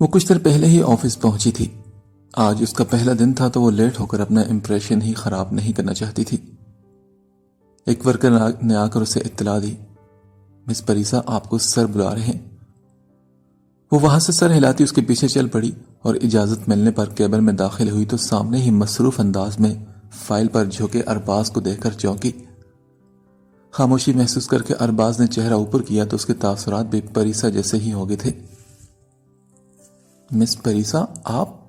वो कुछ देर पहले ही ऑफिस पहुंची थी। आज उसका पहला दिन था तो वो लेट होकर अपना इंप्रेशन ही खराब नहीं करना चाहती थी। एक वर्कर ने आकर उसे इत्तला दी, मिस परीसा आपको सर बुला रहे हैं। वो वहां से सर हिलाती उसके पीछे चल पड़ी और इजाजत मिलने पर केबिन में दाखिल हुई तो सामने ही मसरूफ अंदाज में फाइल पर झुके अरबाज को देखकर चौंकी। खामोशी महसूस करके अरबाज ने चेहरा ऊपर किया तो उसके तासुरात भी परीसा जैसे ही हो गए थे। मिस परीसा आप?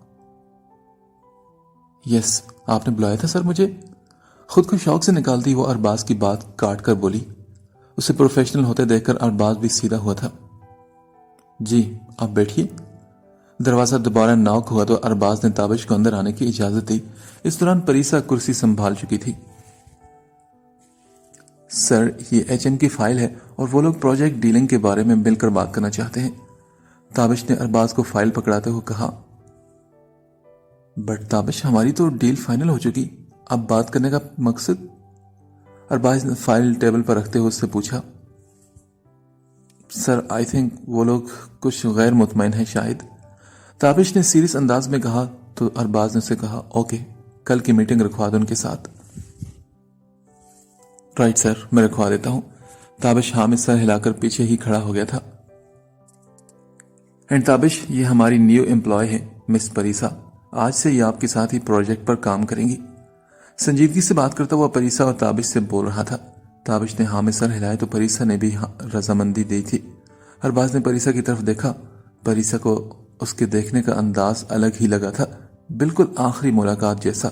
यस, आपने बुलाया था सर मुझे। खुद को शौक से निकालती वो अरबाज की बात काट कर बोली। उसे प्रोफेशनल होते देखकर अरबाज भी सीधा हुआ था। जी आप बैठिए। दरवाजा दोबारा नॉक हुआ तो अरबाज ने ताबिश को अंदर आने की इजाजत दी। इस दौरान परीसा कुर्सी संभाल चुकी थी। सर ये एचएम की फाइल है और वो लोग प्रोजेक्ट डीलिंग के बारे में मिलकर बात करना चाहते हैं। ताबिश ने अरबाज को फाइल पकड़ाते हुए कहा। बट ताबिश हमारी तो डील फाइनल हो चुकी, अब बात करने का मकसद? अरबाज ने फाइल टेबल पर रखते हुए उससे पूछा। सर आई थिंक वो लोग कुछ गैर मुतमईन है शायद। ताबिश ने सीरियस अंदाज में कहा तो अरबाज ने उसे कहा ओके, कल की मीटिंग रखवा दो उनके साथ। राइट सर, मैं रखवा देता हूं। ताबिश हाँ में सर हिलाकर पीछे ही खड़ा हो गया था। एंड ताबिश, ये हमारी न्यू एम्प्लॉय है मिस परीसा। आज से ये आपके साथ ही प्रोजेक्ट पर काम करेंगी। संजीदगी से बात करता हुआ परीसा और ताबिश से बोल रहा था। ताबिश ने हाँ में सर हिलाया तो परीसा ने भी रजामंदी दी थी। अरबाज ने परीसा की तरफ देखा। परीसा को उसके देखने का अंदाज अलग ही लगा था, बिल्कुल आखिरी मुलाकात जैसा।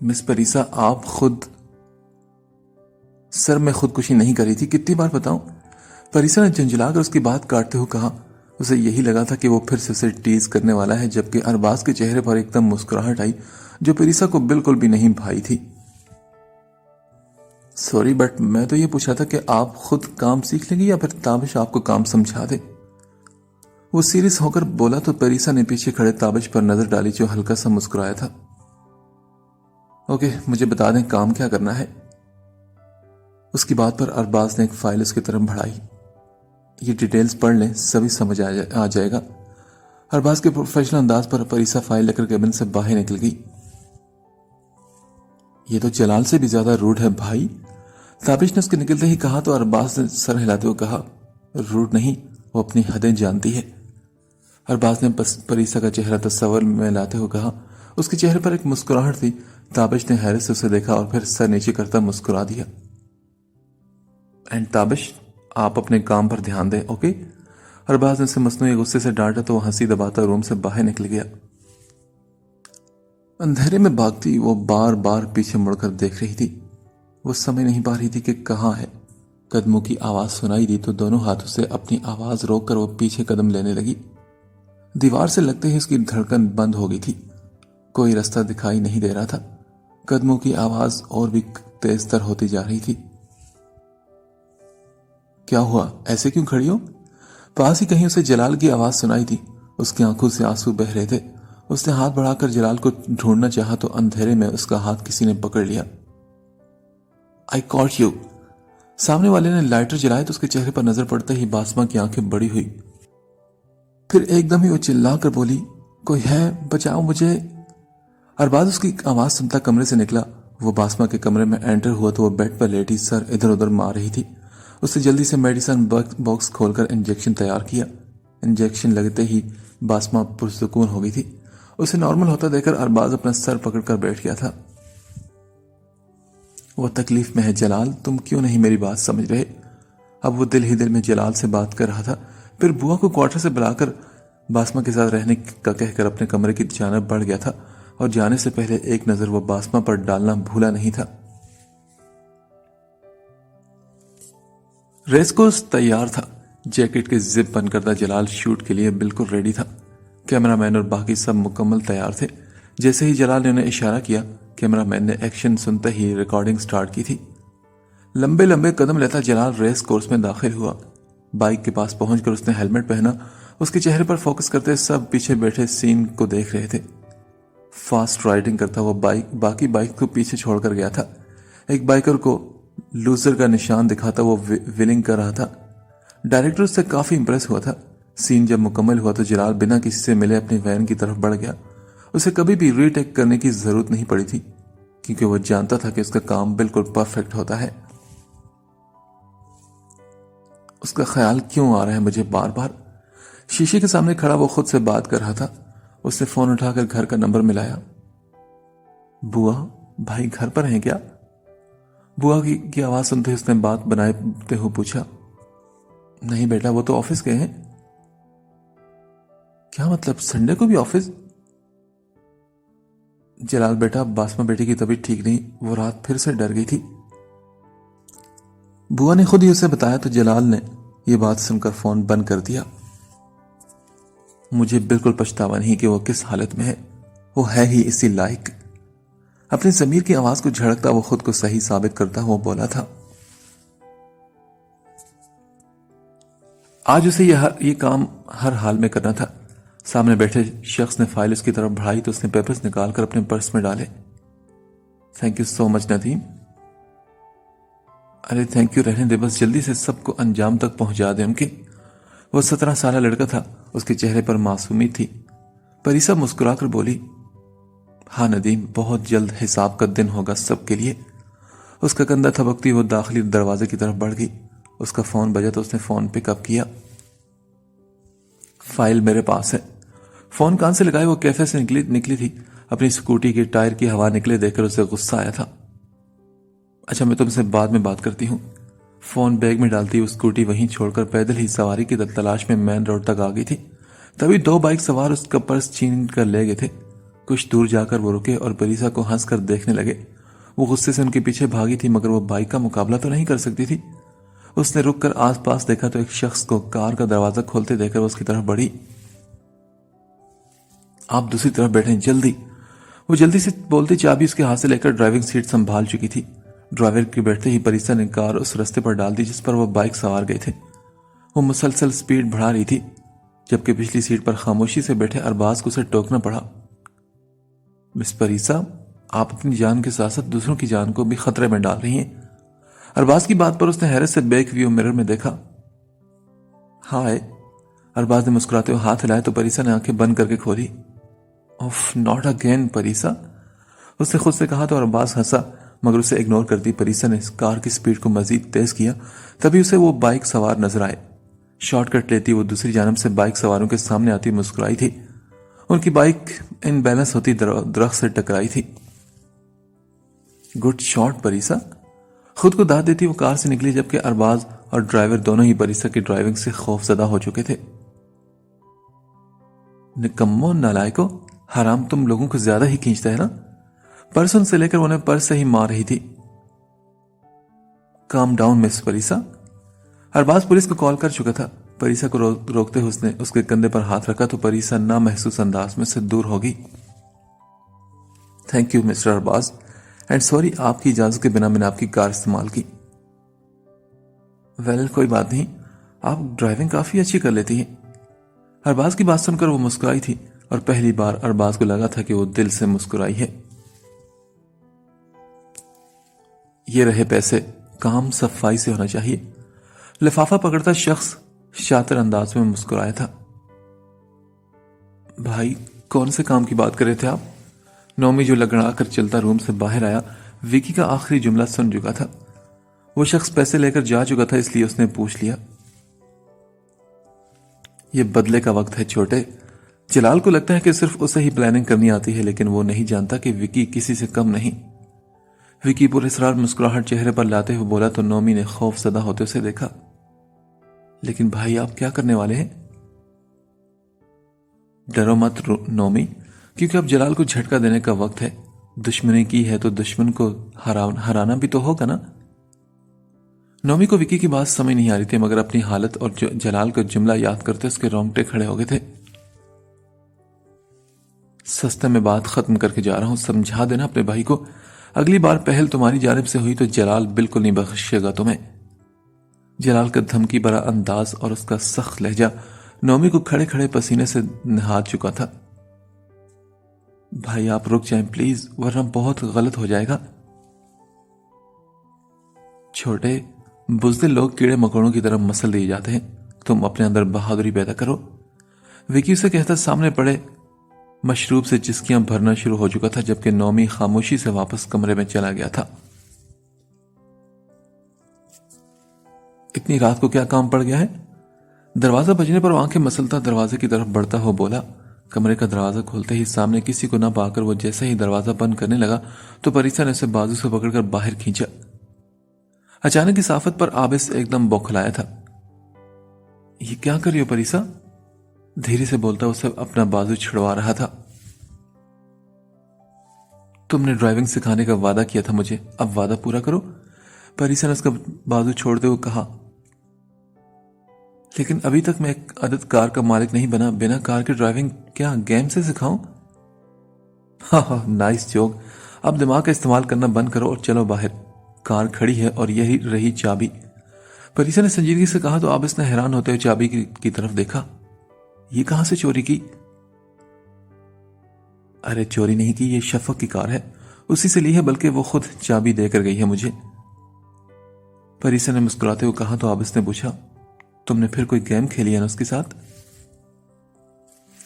मिस परीसा आप खुद? सर मैं खुदकुशी नहीं करी थी, कितनी बार बताऊं? परीसा ने झंझलाकर उसकी बात काटते हुए कहा। उसे यही लगा था कि वो फिर से उसे टीज करने वाला है, जबकि अरबाज के चेहरे पर एकदम मुस्कुराहट आई जो परीसा को बिल्कुल भी नहीं भाई थी। सॉरी बट मैं तो ये पूछा था कि आप खुद काम सीख लेंगी या फिर ताबिश आपको काम समझा दे। वो सीरियस होकर बोला तो परीसा ने पीछे खड़े ताबिश पर नजर डाली जो हल्का सा मुस्कुराया था। ओके, मुझे बता दें काम क्या करना है। उसकी बात पर अरबाज ने एक फाइल उसकी तरफ बढ़ाई। ये डिटेल्स पढ़ लें, सभी समझ आ जाएगा। अरबाज के प्रोफेशनल अंदाज पर परीसा फाइल लेकर केबिन से बाहर निकल गई। ये तो जलाल से भी ज्यादा रूड है भाई। ताबिश ने उसके निकलते ही कहा तो अरबाज ने सर हिलाते हुए कहा, रूड नहीं, वो अपनी हदें जानती है। अरबाज ने परीसा का चेहरा तस्वर में लाते हुए कहा। उसके चेहरे पर एक मुस्कुराहट थी। ताबिश ने हैरत से उसे देखा और फिर सर नीचे करता मुस्कुरा दिया। एंड ताबिश, आप अपने काम पर ध्यान दें, ओके? अरबाज ने उसे मसनूई गुस्से से डांटा तो वो हंसी दबाता रूम से बाहर निकल गया। अंधेरे में भागती वो बार बार पीछे मुड़कर देख रही थी। वो समझ नहीं पा रही थी कि कहाँ है। कदमों की आवाज सुनाई दी तो दोनों हाथों से अपनी आवाज रोककर वो पीछे कदम लेने लगी। दीवार से लगते ही उसकी धड़कन बंद हो गई थी। कोई रास्ता दिखाई नहीं दे रहा था। कदमों की आवाज और भी तेजतर होती जा रही थी। क्या हुआ, ऐसे क्यों खड़ी हो? पास ही कहीं उसे जलाल की आवाज सुनाई थी। उसकी आंखों से आंसू बह रहे थे। उसने हाथ बढ़ाकर जलाल को ढूंढना चाहा तो अंधेरे में उसका हाथ किसी ने पकड़ लिया। आई कॉट यू। सामने वाले ने लाइटर जलाया तो उसके चेहरे पर नजर पड़ते ही बासमा की आंखें बड़ी हुई। फिर एकदम ही वो चिल्लाकर बोली, कोई है, बचाओ मुझे। अरबाज उसकी आवाज सुनता कमरे से निकला। वो बासमा के कमरे में एंटर हुआ तो वो बेड पर लेटी सर इधर उधर मार रही थी। उसने जल्दी से मेडिसिन बॉक्स खोलकर इंजेक्शन तैयार किया। इंजेक्शन लगते ही बासमा पुरसुकून हो गई थी। उसे नॉर्मल होता देखकर अरबाज अपना सर पकड़कर बैठ गया था। वो तकलीफ में है जलाल, तुम क्यों नहीं मेरी बात समझ रहे? अब वो दिल ही दिल में जलाल से बात कर रहा था। फिर बुआ को क्वार्टर से बुलाकर बासमा के साथ रहने का कहकर अपने कमरे की जानब बढ़ गया था और जाने से पहले एक नजर वो बासमा पर डालना भूला नहीं था। रेस कोर्स तैयार था। जैकेट के जिप बंद करता जलाल शूट के लिए बिल्कुल रेडी था। कैमरामैन और बाकी सब मुकम्मल तैयार थे। जैसे ही जलाल ने उन्हें इशारा किया, कैमरामैन ने एक्शन सुनते ही रिकॉर्डिंग स्टार्ट की थी। लंबे लंबे कदम लेता जलाल रेस कोर्स में दाखिल हुआ। बाइक के पास पहुंचकर उसने हेलमेट पहना। उसके चेहरे पर फोकस करते सब पीछे बैठे सीन को देख रहे थे। फास्ट राइडिंग करता वो बाकी बाइक को पीछे छोड़कर गया था। एक बाइकर को लूजर का निशान दिखाता वो विलिंग कर रहा था। डायरेक्टर उससे काफी इंप्रेस हुआ था। सीन जब मुकम्मल हुआ तो जलाल बिना किसी से मिले अपनी वैन की तरफ बढ़ गया। उसे कभी भी रीटेक करने की जरूरत नहीं पड़ी थी, क्योंकि वह जानता था कि उसका काम बिल्कुल परफेक्ट होता है। उसका ख्याल क्यों आ रहा है मुझे बार बार? शीशे के सामने खड़ा वो खुद से बात कर रहा था। उसने फोन उठाकर घर का नंबर मिलाया। बुआ, भाई घर पर हैं क्या? बुआ की आवाज सुनते ही उसने बात बनाते हुए पूछा। नहीं बेटा, वो तो ऑफिस गए हैं। क्या मतलब, संडे को भी ऑफिस? जलाल बेटा, बासमा बेटी की तबीयत ठीक नहीं, वो रात फिर से डर गई थी। बुआ ने खुद ही उसे बताया तो जलाल ने यह बात सुनकर फोन बंद कर दिया। मुझे बिल्कुल पछतावा नहीं कि वो किस हालत में है, वो है ही इसी लायक। अपनी ज़मीर की आवाज को झड़कता वो खुद को सही साबित करता हुआ बोला था। आज उसे ये काम हर हाल में करना था। सामने बैठे शख्स ने फाइल उसकी तरफ बढ़ाई तो उसने पेपर्स निकालकर अपने पर्स में डाले। Thank you so much Nadeem. अरे थैंक यू रहने दे, बस जल्दी से सबको अंजाम तक पहुंचा दे। उनके वो 17 साल लड़का था, उसके चेहरे पर मासूमी थी। परीसा मुस्कुराकर बोली, हाँ नदीम, बहुत जल्द हिसाब का दिन होगा सबके लिए। उसका कंधा थपकती वो दाखिली दरवाजे की तरफ बढ़ गई। उसका फोन बजा तो उसने फोन पिकअप किया। फाइल मेरे पास है। फोन कान से लगाए वो कैफे से निकली थी। अपनी स्कूटी के टायर की हवा निकले देखकर उसे गुस्सा आया था। अच्छा, मैं तुमसे बाद में बात करती हूँ। फोन बैग में डालती वो स्कूटी वहीं छोड़कर पैदल ही सवारी की तलाश में मेन रोड तक आ गई थी। तभी 2 बाइक सवार उसका पर्स छीन कर ले गए थे। कुछ दूर जाकर वो रुके और परीसा को हंसकर देखने लगे। वो गुस्से से उनके पीछे भागी थी, मगर वो बाइक का मुकाबला तो नहीं कर सकती थी। उसने रुककर आसपास देखा तो एक शख्स को कार का दरवाजा खोलते देखकर वो उसकी तरफ बढ़ी। आप दूसरी तरफ बैठे, जल्दी। वो जल्दी से बोलती चाबी उसके हाथ से लेकर ड्राइविंग सीट संभाल चुकी थी। ड्राइवर के बैठते ही परीसा ने कार उस रास्ते पर डाल दी जिस पर वो बाइक सवार गए थे। वो मुसलसल स्पीड बढ़ा रही थी, जबकि पिछली सीट पर खामोशी से बैठे अरबाज को उसे टोकना पड़ा। मिस परीसा, आप अपनी जान के साथ साथ दूसरों की जान को भी खतरे में डाल रही हैं। अरबाज की बात पर उसने हैरत से बैक व्यू मिरर में देखा। हाय, अरबाज ने मुस्कुराते हुए हाथ हिलाया तो परीसा ने आंखें बंद करके खोली। ओफ, नॉट अगेन परीसा, उसने खुद से कहा तो अरबाज हंसा, मगर उसे इग्नोर करती परीसा ने कार की स्पीड को मजीद तेज किया। तभी उसे वो बाइक सवार नजर आए। शॉर्टकट लेती वो दूसरी जानब से बाइक सवारों के सामने आती मुस्कुराई थी। उनकी बाइक इनबैलेंस होती दरख्त से टकराई थी। गुड शॉट परीसा, खुद को दाद देती वो कार से निकली, जबकि अरबाज और ड्राइवर दोनों ही परीसा की ड्राइविंग से खौफजदा हो चुके थे। निकम्मो, नालायको, हराम तुम लोगों को ज्यादा ही खींचता है ना। पर्सन से लेकर उन्हें पर्स से ही मार रही थी। Calm down miss Parisa. Arbaaz police को कॉल कर चुका था। परीसा को रोकते हुए उसने उसके कंधे पर हाथ रखा तो परीसा ना महसूस अंदाज में से दूर हो गई। Thank you mister Arbaaz, and sorry, आपकी इजाजत के बिना मैंने आपकी कार इस्तेमाल की। वेल, कोई बात नहीं, आप ड्राइविंग काफी अच्छी कर लेती हैं। अरबाज की बात सुनकर वो मुस्कुराई थी और पहली बार अरबाज को लगा था कि वो दिल से मुस्कुराई है। ये रहे पैसे, काम सफाई से होना चाहिए। लिफाफा पकड़ता शख्स शातिर अंदाज में मुस्कुराया था। भाई, कौन से काम की बात कर रहे थे आप? नौमी जो लगड़ा कर चलता रूम से बाहर आया, विकी का आखिरी जुमला सुन चुका था। वो शख्स पैसे लेकर जा चुका था, इसलिए उसने पूछ लिया। यह बदले का वक्त है छोटे। जलाल को लगता है कि सिर्फ उसे ही प्लानिंग करनी आती है, लेकिन वो नहीं जानता कि विकी किसी से कम नहीं। विकी पुरस्कार मुस्कुराहट चेहरे पर लाते हुए बोला तो नौमी ने खौफजदा होते उसे देखा। लेकिन भाई, आप क्या करने वाले हैं? डरो मत नौमी, क्योंकि अब जलाल को झटका देने का वक्त है। दुश्मनी की है तो दुश्मन को हराना भी तो होगा ना। नौमी को विकी की बात समझ नहीं आ रही थी, मगर अपनी हालत और जलाल का जुमला याद करते उसके रोंगटे खड़े हो गए थे। सस्ते में बात खत्म करके जा रहा हूं, समझा देना अपने भाई को। अगली बार पहल तुम्हारी जानिब से हुई तो जलाल बिल्कुल नहीं बख्शेगा तुम्हें। जलाल का धमकी भरा अंदाज और उसका सख्त लहजा नौमी को खड़े खड़े पसीने से नहा चुका था। भाई, आप रुक जाएं प्लीज, वरना बहुत गलत हो जाएगा। छोटे बुज़दिल लोग कीड़े मकोड़ों की तरह मसल दिए जाते हैं, तुम अपने अंदर बहादुरी पैदा करो। विकी उसे कहता सामने पड़े मशरूब से चिस्कियां भरना शुरू हो चुका था, जबकि नौमी खामोशी से वापस कमरे में चला गया था। इतनी रात को क्या काम पड़ गया है? दरवाजा बजने पर आंखें मसलता दरवाजे की तरफ बढ़ता हुआ बोला। कमरे का दरवाजा खोलते ही सामने किसी को न पाकर वो जैसे ही दरवाजा बंद करने लगा तो परिसा ने उसे बाजू से पकड़कर बाहर खींचा। अचानक इस आफत पर आबिस एकदम बौखलाया था। ये क्या कर रही हो परिसा? धीरे से बोलता उसे अपना बाजू छिड़वा रहा था। तुमने ड्राइविंग सिखाने का वादा किया था मुझे, अब वादा पूरा करो। परिसा ने उसका बाजू छोड़ते हुए कहा। लेकिन अभी तक मैं एक आदत कार का मालिक नहीं बना, बिना कार की ड्राइविंग क्या गेम से सिखाऊं? हाँ, नाइस जोक। अब दिमाग का इस्तेमाल करना बंद करो और चलो बाहर। कार खड़ी है और यही रही चाबी। परिसा ने संजीदगी से कहा तो आबिस ने हैरान होते हुए चाबी की तरफ देखा। ये कहां से चोरी की? अरे चोरी नहीं की, ये शफक की कार है, उसी से ली है, बल्कि वो खुद चाबी देकर गई है मुझे। परिसा ने मुस्कुराते हुए कहा तो आबिस ने पूछा, तुमने फिर कोई गेम खेली है ना उसके साथ?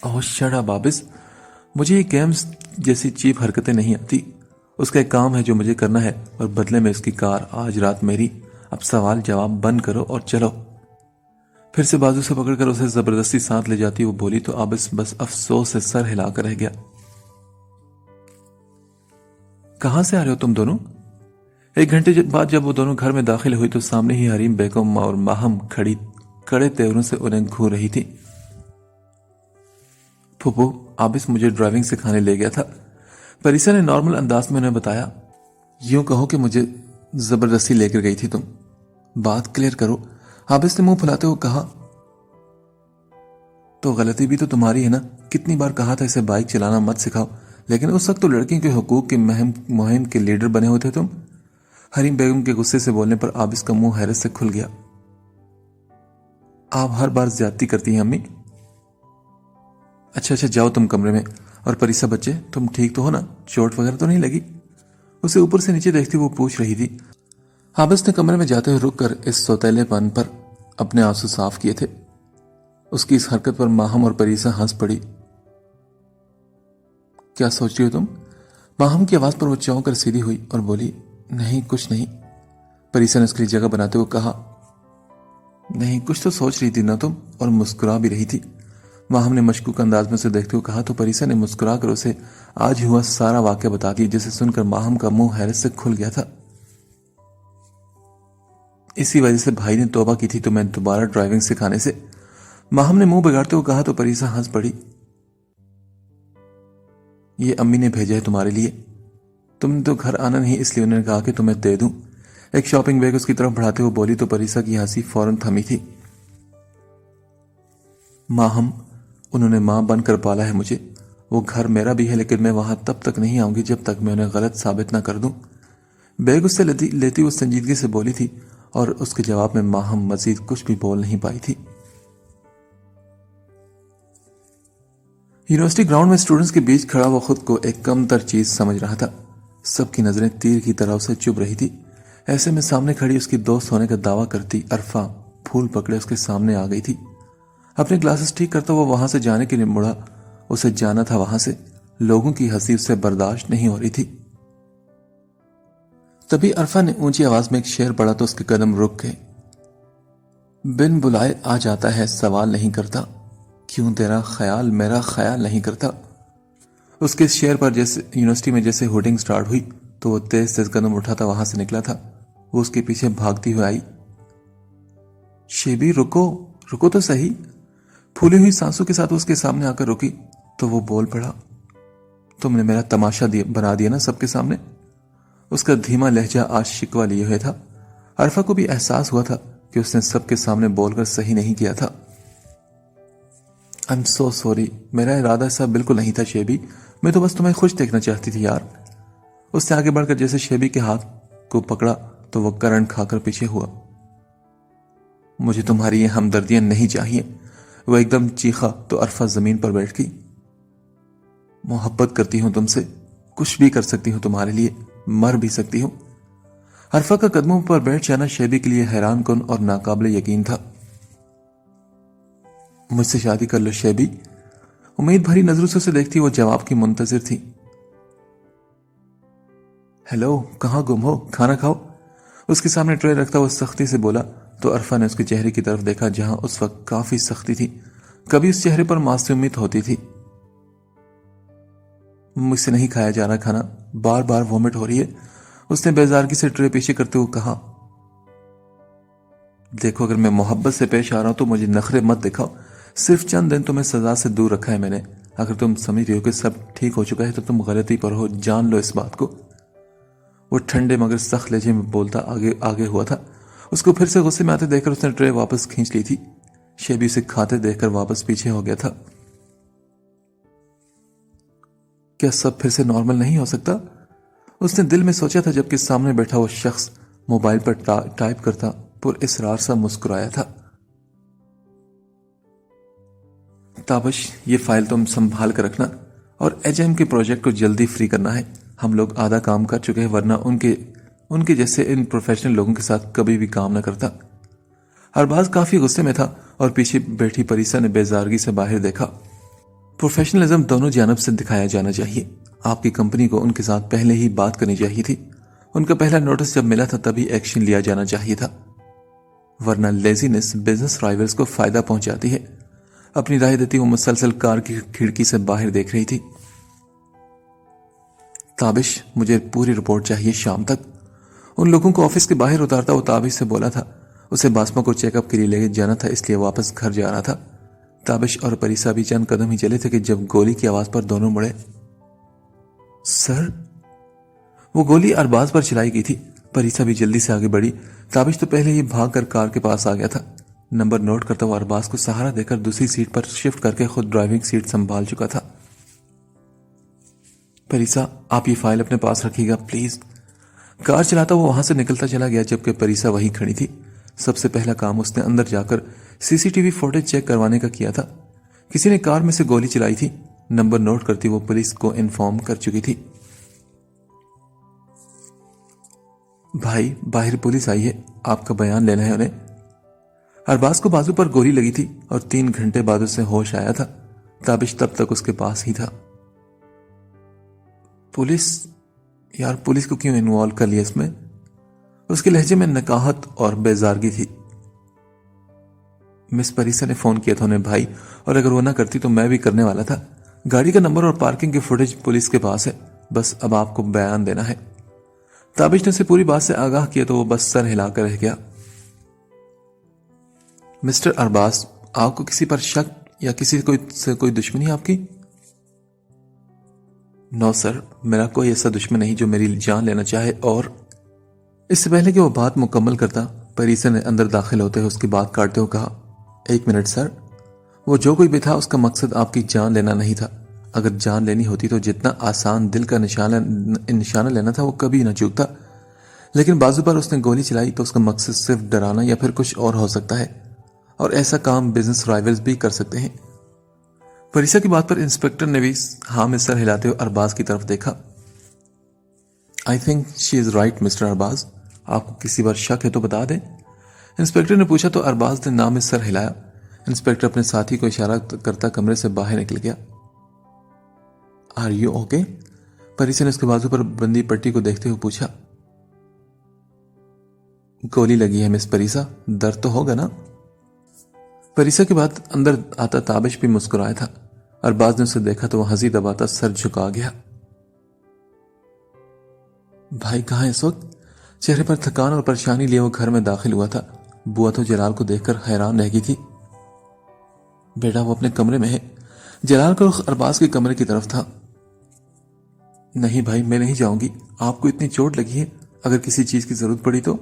ओह शट अप आबिस, मुझे ये गेम्स जैसी चीप हरकतें नहीं आती। उसका एक काम है जो मुझे करना है और बदले में उसकी कार आज रात मेरी। अब सवाल जवाब बंद करो और चलो। फिर से बाजू से पकड़कर उसे जबरदस्ती साथ ले जाती वो बोली तो आबिस बस अफसोस से सर हिलाकर रह गया। कहां से आ रहे हो तुम दोनों? एक घंटे बाद जब वो दोनों घर में दाखिल हुई तो सामने ही हरीम बेगम और माहम खड़ी कड़े तेवरों से उन्हें घूर रही थी। फूफू, आबिस मुझे ड्राइविंग सिखाने ले गया था। परिसा ने नॉर्मल अंदाज में उन्हें बताया। यूं कहो कि मुझे जबरदस्ती लेकर गई थी तुम। बात क्लियर करो। आबिस ने मुंह फुलाते हुए कहा। तो गलती भी तो तुम्हारी है ना। कितनी बार कहा था इसे बाइक चलाना मत सिखाओ, लेकिन उस वक्त तो लड़कियों के हुकूक की मुहिम के लीडर बने हुए थे तुम। हरीम बेगम के गुस्से से बोलने पर आबिस का मुंह हैरत से खुल गया। आप हर बार ज्यादती करती हैं अम्मी। अच्छा जाओ तुम कमरे में। और परिसा बच्चे, तुम ठीक तो हो ना? चोट वगैरह तो नहीं लगी? उसे ऊपर से नीचे देखती वो पूछ रही थी। आबिस ने कमरे में जाते हुए रुककर इस सौतेलेपन पर अपने आंसू साफ किए थे। उसकी इस हरकत पर माहम और परिसा हंस पड़ी। क्या सोच रही हो तुम? माहम की आवाज पर वो चौंक कर सीधी हुई और बोली, नहीं कुछ नहीं। परिसा ने उसके लिए जगह बनाते हुए कहा, नहीं कुछ तो सोच रही थी ना तुम, और मुस्कुरा भी रही थी। माहम ने मशकूक अंदाज में उसे देखते हुए कहा तो परिसा ने मुस्कुरा कर उसे आज हुआ सारा वाक्य बता दिया, जिसे सुनकर माहम का मुंह हैरत से खुल गया था। इसी वजह से भाई ने तौबा की थी तुम्हें दोबारा ड्राइविंग सिखाने से। माहम ने मुंह बिगाड़ते हुए कहा तो परिसा हंस पड़ी। ये अम्मी ने भेजा है तुम्हारे लिए। तुमने तो घर आना नहीं, इसलिए उन्होंने कहा कि तुम्हें दे दूं। एक शॉपिंग बैग उसकी तरफ बढ़ाते हुए बोली तो परिसा की हंसी फौरन थमी थी। माहम, उन्होंने मां बनकर पाला है मुझे। वो घर मेरा भी है, लेकिन मैं वहां तब तक नहीं आऊंगी जब तक मैं उन्हें गलत साबित ना कर दूं। बैग उससे लेती वो संजीदगी से बोली थी और उसके जवाब में माहम मजीद कुछ भी बोल नहीं पाई थी। यूनिवर्सिटी ग्राउंड में स्टूडेंट्स के बीच खड़ा वो खुद को एक कमतर चीज समझ रहा था। सबकी नजरें तीर की तरह उसे चुभ रही थी। ऐसे में सामने खड़ी उसकी दोस्त होने का दावा करती अरफा फूल पकड़े उसके सामने आ गई थी। अपने ग्लासेस ठीक करता वो वहां से जाने के लिए मुड़ा। उसे जाना था वहां से। लोगों की हंसी उससे बर्दाश्त नहीं हो रही थी। तभी अरफा ने ऊंची आवाज में एक शेर पढ़ा तो उसके कदम रुक गए। बिन बुलाए आ जाता है, सवाल नहीं करता, क्यों तेरा ख्याल मेरा ख्याल नहीं करता। उसके इस शेर पर जैसे यूनिवर्सिटी में जैसे होर्डिंग स्टार्ट हुई तो वो तेज तेज कदम उठाता वहां से निकला था। वो उसके पीछे भागती हुई आई। शेबी रुको, रुको तो सही। फूली हुई सांसों के साथ उसके सामने आकर रुकी तो वो बोल पड़ा, तुमने मेरा तमाशा बना दिया ना सबके सामने। उसका धीमा लहजा आज शिकवा लिए हुए था। अरफा को भी एहसास हुआ था कि उसने सबके सामने बोलकर सही नहीं किया था। आई एम सो सॉरी, मेरा इरादा ऐसा बिल्कुल नहीं था शेबी, मैं तो बस तुम्हें खुश देखना चाहती थी यार। उसने आगे बढ़कर जैसे शेबी के हाथ को पकड़ा तो वह करंट खाकर पीछे हुआ। मुझे तुम्हारी ये हमदर्दियां नहीं चाहिए। वह एकदम चीखा तो अरफा जमीन पर बैठ गई। मोहब्बत करती हूं तुमसे, कुछ भी कर सकती हूं तुम्हारे लिए, मर भी सकती हूं। अरफा का कदमों पर बैठ जाना शेबी के लिए हैरान कुन और नाकाबिले यकीन था। मुझसे शादी कर लो शेबी। उम्मीद भरी नजरों से उसे देखती वो जवाब की मुंतजिर थी। हेलो, कहाँ गुम हो, खाना खाओ। उसके सामने ट्रे रखता वो सख्ती से बोला तो अरफा ने उसके चेहरे की तरफ देखा जहां उस वक्त काफी सख्ती थी। कभी उस चेहरे पर मासूमियत होती थी। मुझसे नहीं खाया जा रहा खाना, बार बार वॉमिट हो रही है, उसने बेजारगी से ट्रे पीछे करते हुए कहा। देखो, अगर मैं मोहब्बत से पेश आ रहा हूं तो मुझे नखरे मत दिखाओ। सिर्फ चंद दिन तुम्हें सजा से दूर रखा है मैंने। अगर तुम समझ रही हो कि सब ठीक हो चुका है तो तुम गलती पर हो, जान लो इस बात को। वो ठंडे मगर सख्त लहजे में बोलता आगे आगे हुआ था। उसको फिर से गुस्से में आते देखकर उसने ट्रे वापस खींच ली थी। शेबी उसे खाते देखकर वापस पीछे हो गया था। क्या सब फिर से नॉर्मल नहीं हो सकता, उसने दिल में सोचा था जबकि सामने बैठा वो शख्स मोबाइल पर टाइप करता पुर इसरार सा मुस्कुराया था। ताबश, ये फाइल तुम संभाल कर रखना और एचएम के प्रोजेक्ट को जल्दी फ्री करना है। हम लोग आधा काम कर चुके हैं, वरना उनके जैसे इन प्रोफेशनल लोगों के साथ कभी भी काम न करता। अरबाज काफी गुस्से में था और पीछे बैठी परीसा ने बेजारगी से बाहर देखा। प्रोफेशनलिज्म दोनों जानब से दिखाया जाना चाहिए। आपकी कंपनी को उनके साथ पहले ही बात करनी चाहिए थी। उनका पहला नोटिस जब मिला था तभी एक्शन लिया जाना चाहिए था, वरना लेजीनेस बिजनेस राइवल्स को फायदा पहुंचाती है। अपनी राय देती वो मुसलसल कार की खिड़की से बाहर देख रही थी। ताबिश, मुझे पूरी रिपोर्ट चाहिए शाम तक। उन लोगों को ऑफिस के बाहर उतारता वो ताबिश से बोला था। उसे बासमा को चेकअप के लिए लेके जाना था, इसलिए वापस घर जा रहा था। ताबिश और परीसा भी चंद कदम ही चले थे कि जब गोली की आवाज पर दोनों मुड़े। सर, वो गोली अरबाज पर चलाई गई थी। परीसा भी जल्दी से आगे बढ़ी। ताबिश तो पहले ही भागकर कार के पास आ गया था। नंबर नोट करता हुआ अरबाज को सहारा देकर दूसरी सीट पर शिफ्ट करके खुद ड्राइविंग सीट संभाल चुका था। परीसा, आप ये फाइल अपने पास रखिएगा प्लीज। कार चलाता वो वहां से निकलता चला गया जबकि परीसा वहीं खड़ी थी। सबसे पहला काम उसने अंदर जाकर सीसीटीवी फुटेज चेक करवाने का किया था। किसी ने कार में से गोली चलाई थी। नंबर नोट करती वो पुलिस को इन्फॉर्म कर चुकी थी। भाई, बाहर पुलिस आई है, आपका बयान लेना है उन्हें। अरबाज को बाजू पर गोली लगी थी और 3 घंटे बाद उसे होश आया था। ताबिश तब तक उसके पास ही था। पुलिस? यार, पुलिस को क्यों इन्वॉल्व कर लिया इसमें? उसके लहजे में नकाहत और बेजारगी थी। मिस परीसा ने फोन किया था उन्हें भाई, और अगर वो ना करती तो मैं भी करने वाला था। गाड़ी का नंबर और पार्किंग की फुटेज पुलिस के पास है, बस अब आपको बयान देना है। ताबिश ने उसे पूरी बात से आगाह किया तो वो बस सर हिलाकर रह गया। मिस्टर अरबाज, आपको किसी पर शक या किसी से कोई दुश्मनी आपकी? नो सर, मेरा कोई ऐसा दुश्मन नहीं जो मेरी जान लेना चाहे। और इससे पहले कि वो बात मुकम्मल करता, परीसा ने अंदर दाखिल होते हुए उसकी बात काटते हुए कहा, 1 मिनट सर, वो जो कोई भी था उसका मकसद आपकी जान लेना नहीं था। अगर जान लेनी होती तो जितना आसान दिल का निशाना लेना था वो कभी न चूकता। लेकिन बाजू पर उसने गोली चलाई तो उसका मकसद सिर्फ डराना या फिर कुछ और हो सकता है, और ऐसा काम बिजनेस राइवल्स भी कर सकते हैं। परीसा की बात पर इंस्पेक्टर ने भी हाँ में सर हिलाते हुए अरबाज की तरफ देखा। I think she is right mister Arbaaz, आपको किसी बार शक है तो बता दें। इंस्पेक्टर ने पूछा तो अरबाज ने नाम में सर हिलाया। इंस्पेक्टर अपने साथी को इशारा करता कमरे से बाहर निकल गया। Are you okay? परीसा ने उसके बाजू पर बंदी पट्टी को देखते हुए पूछा। गोली लगी है मिस परीसा, दर्द तो होगा ना? परीसा के बाद अंदर आता ताबिश भी मुस्कुराया था। अरबाज ने उसे देखा तो वह हंसी दबाता सर झुका गया। भाई कहाँ है इस वक्त? चेहरे पर थकान और परेशानी लिए वो घर में दाखिल हुआ था। बुआ तो जलाल को देखकर हैरान रह गई थी। बेटा, वो अपने कमरे में है। जलाल का रुख अरबाज के कमरे की तरफ था। नहीं भाई, मैं नहीं जाऊंगी, आपको इतनी चोट लगी है, अगर किसी चीज की जरूरत पड़ी तो।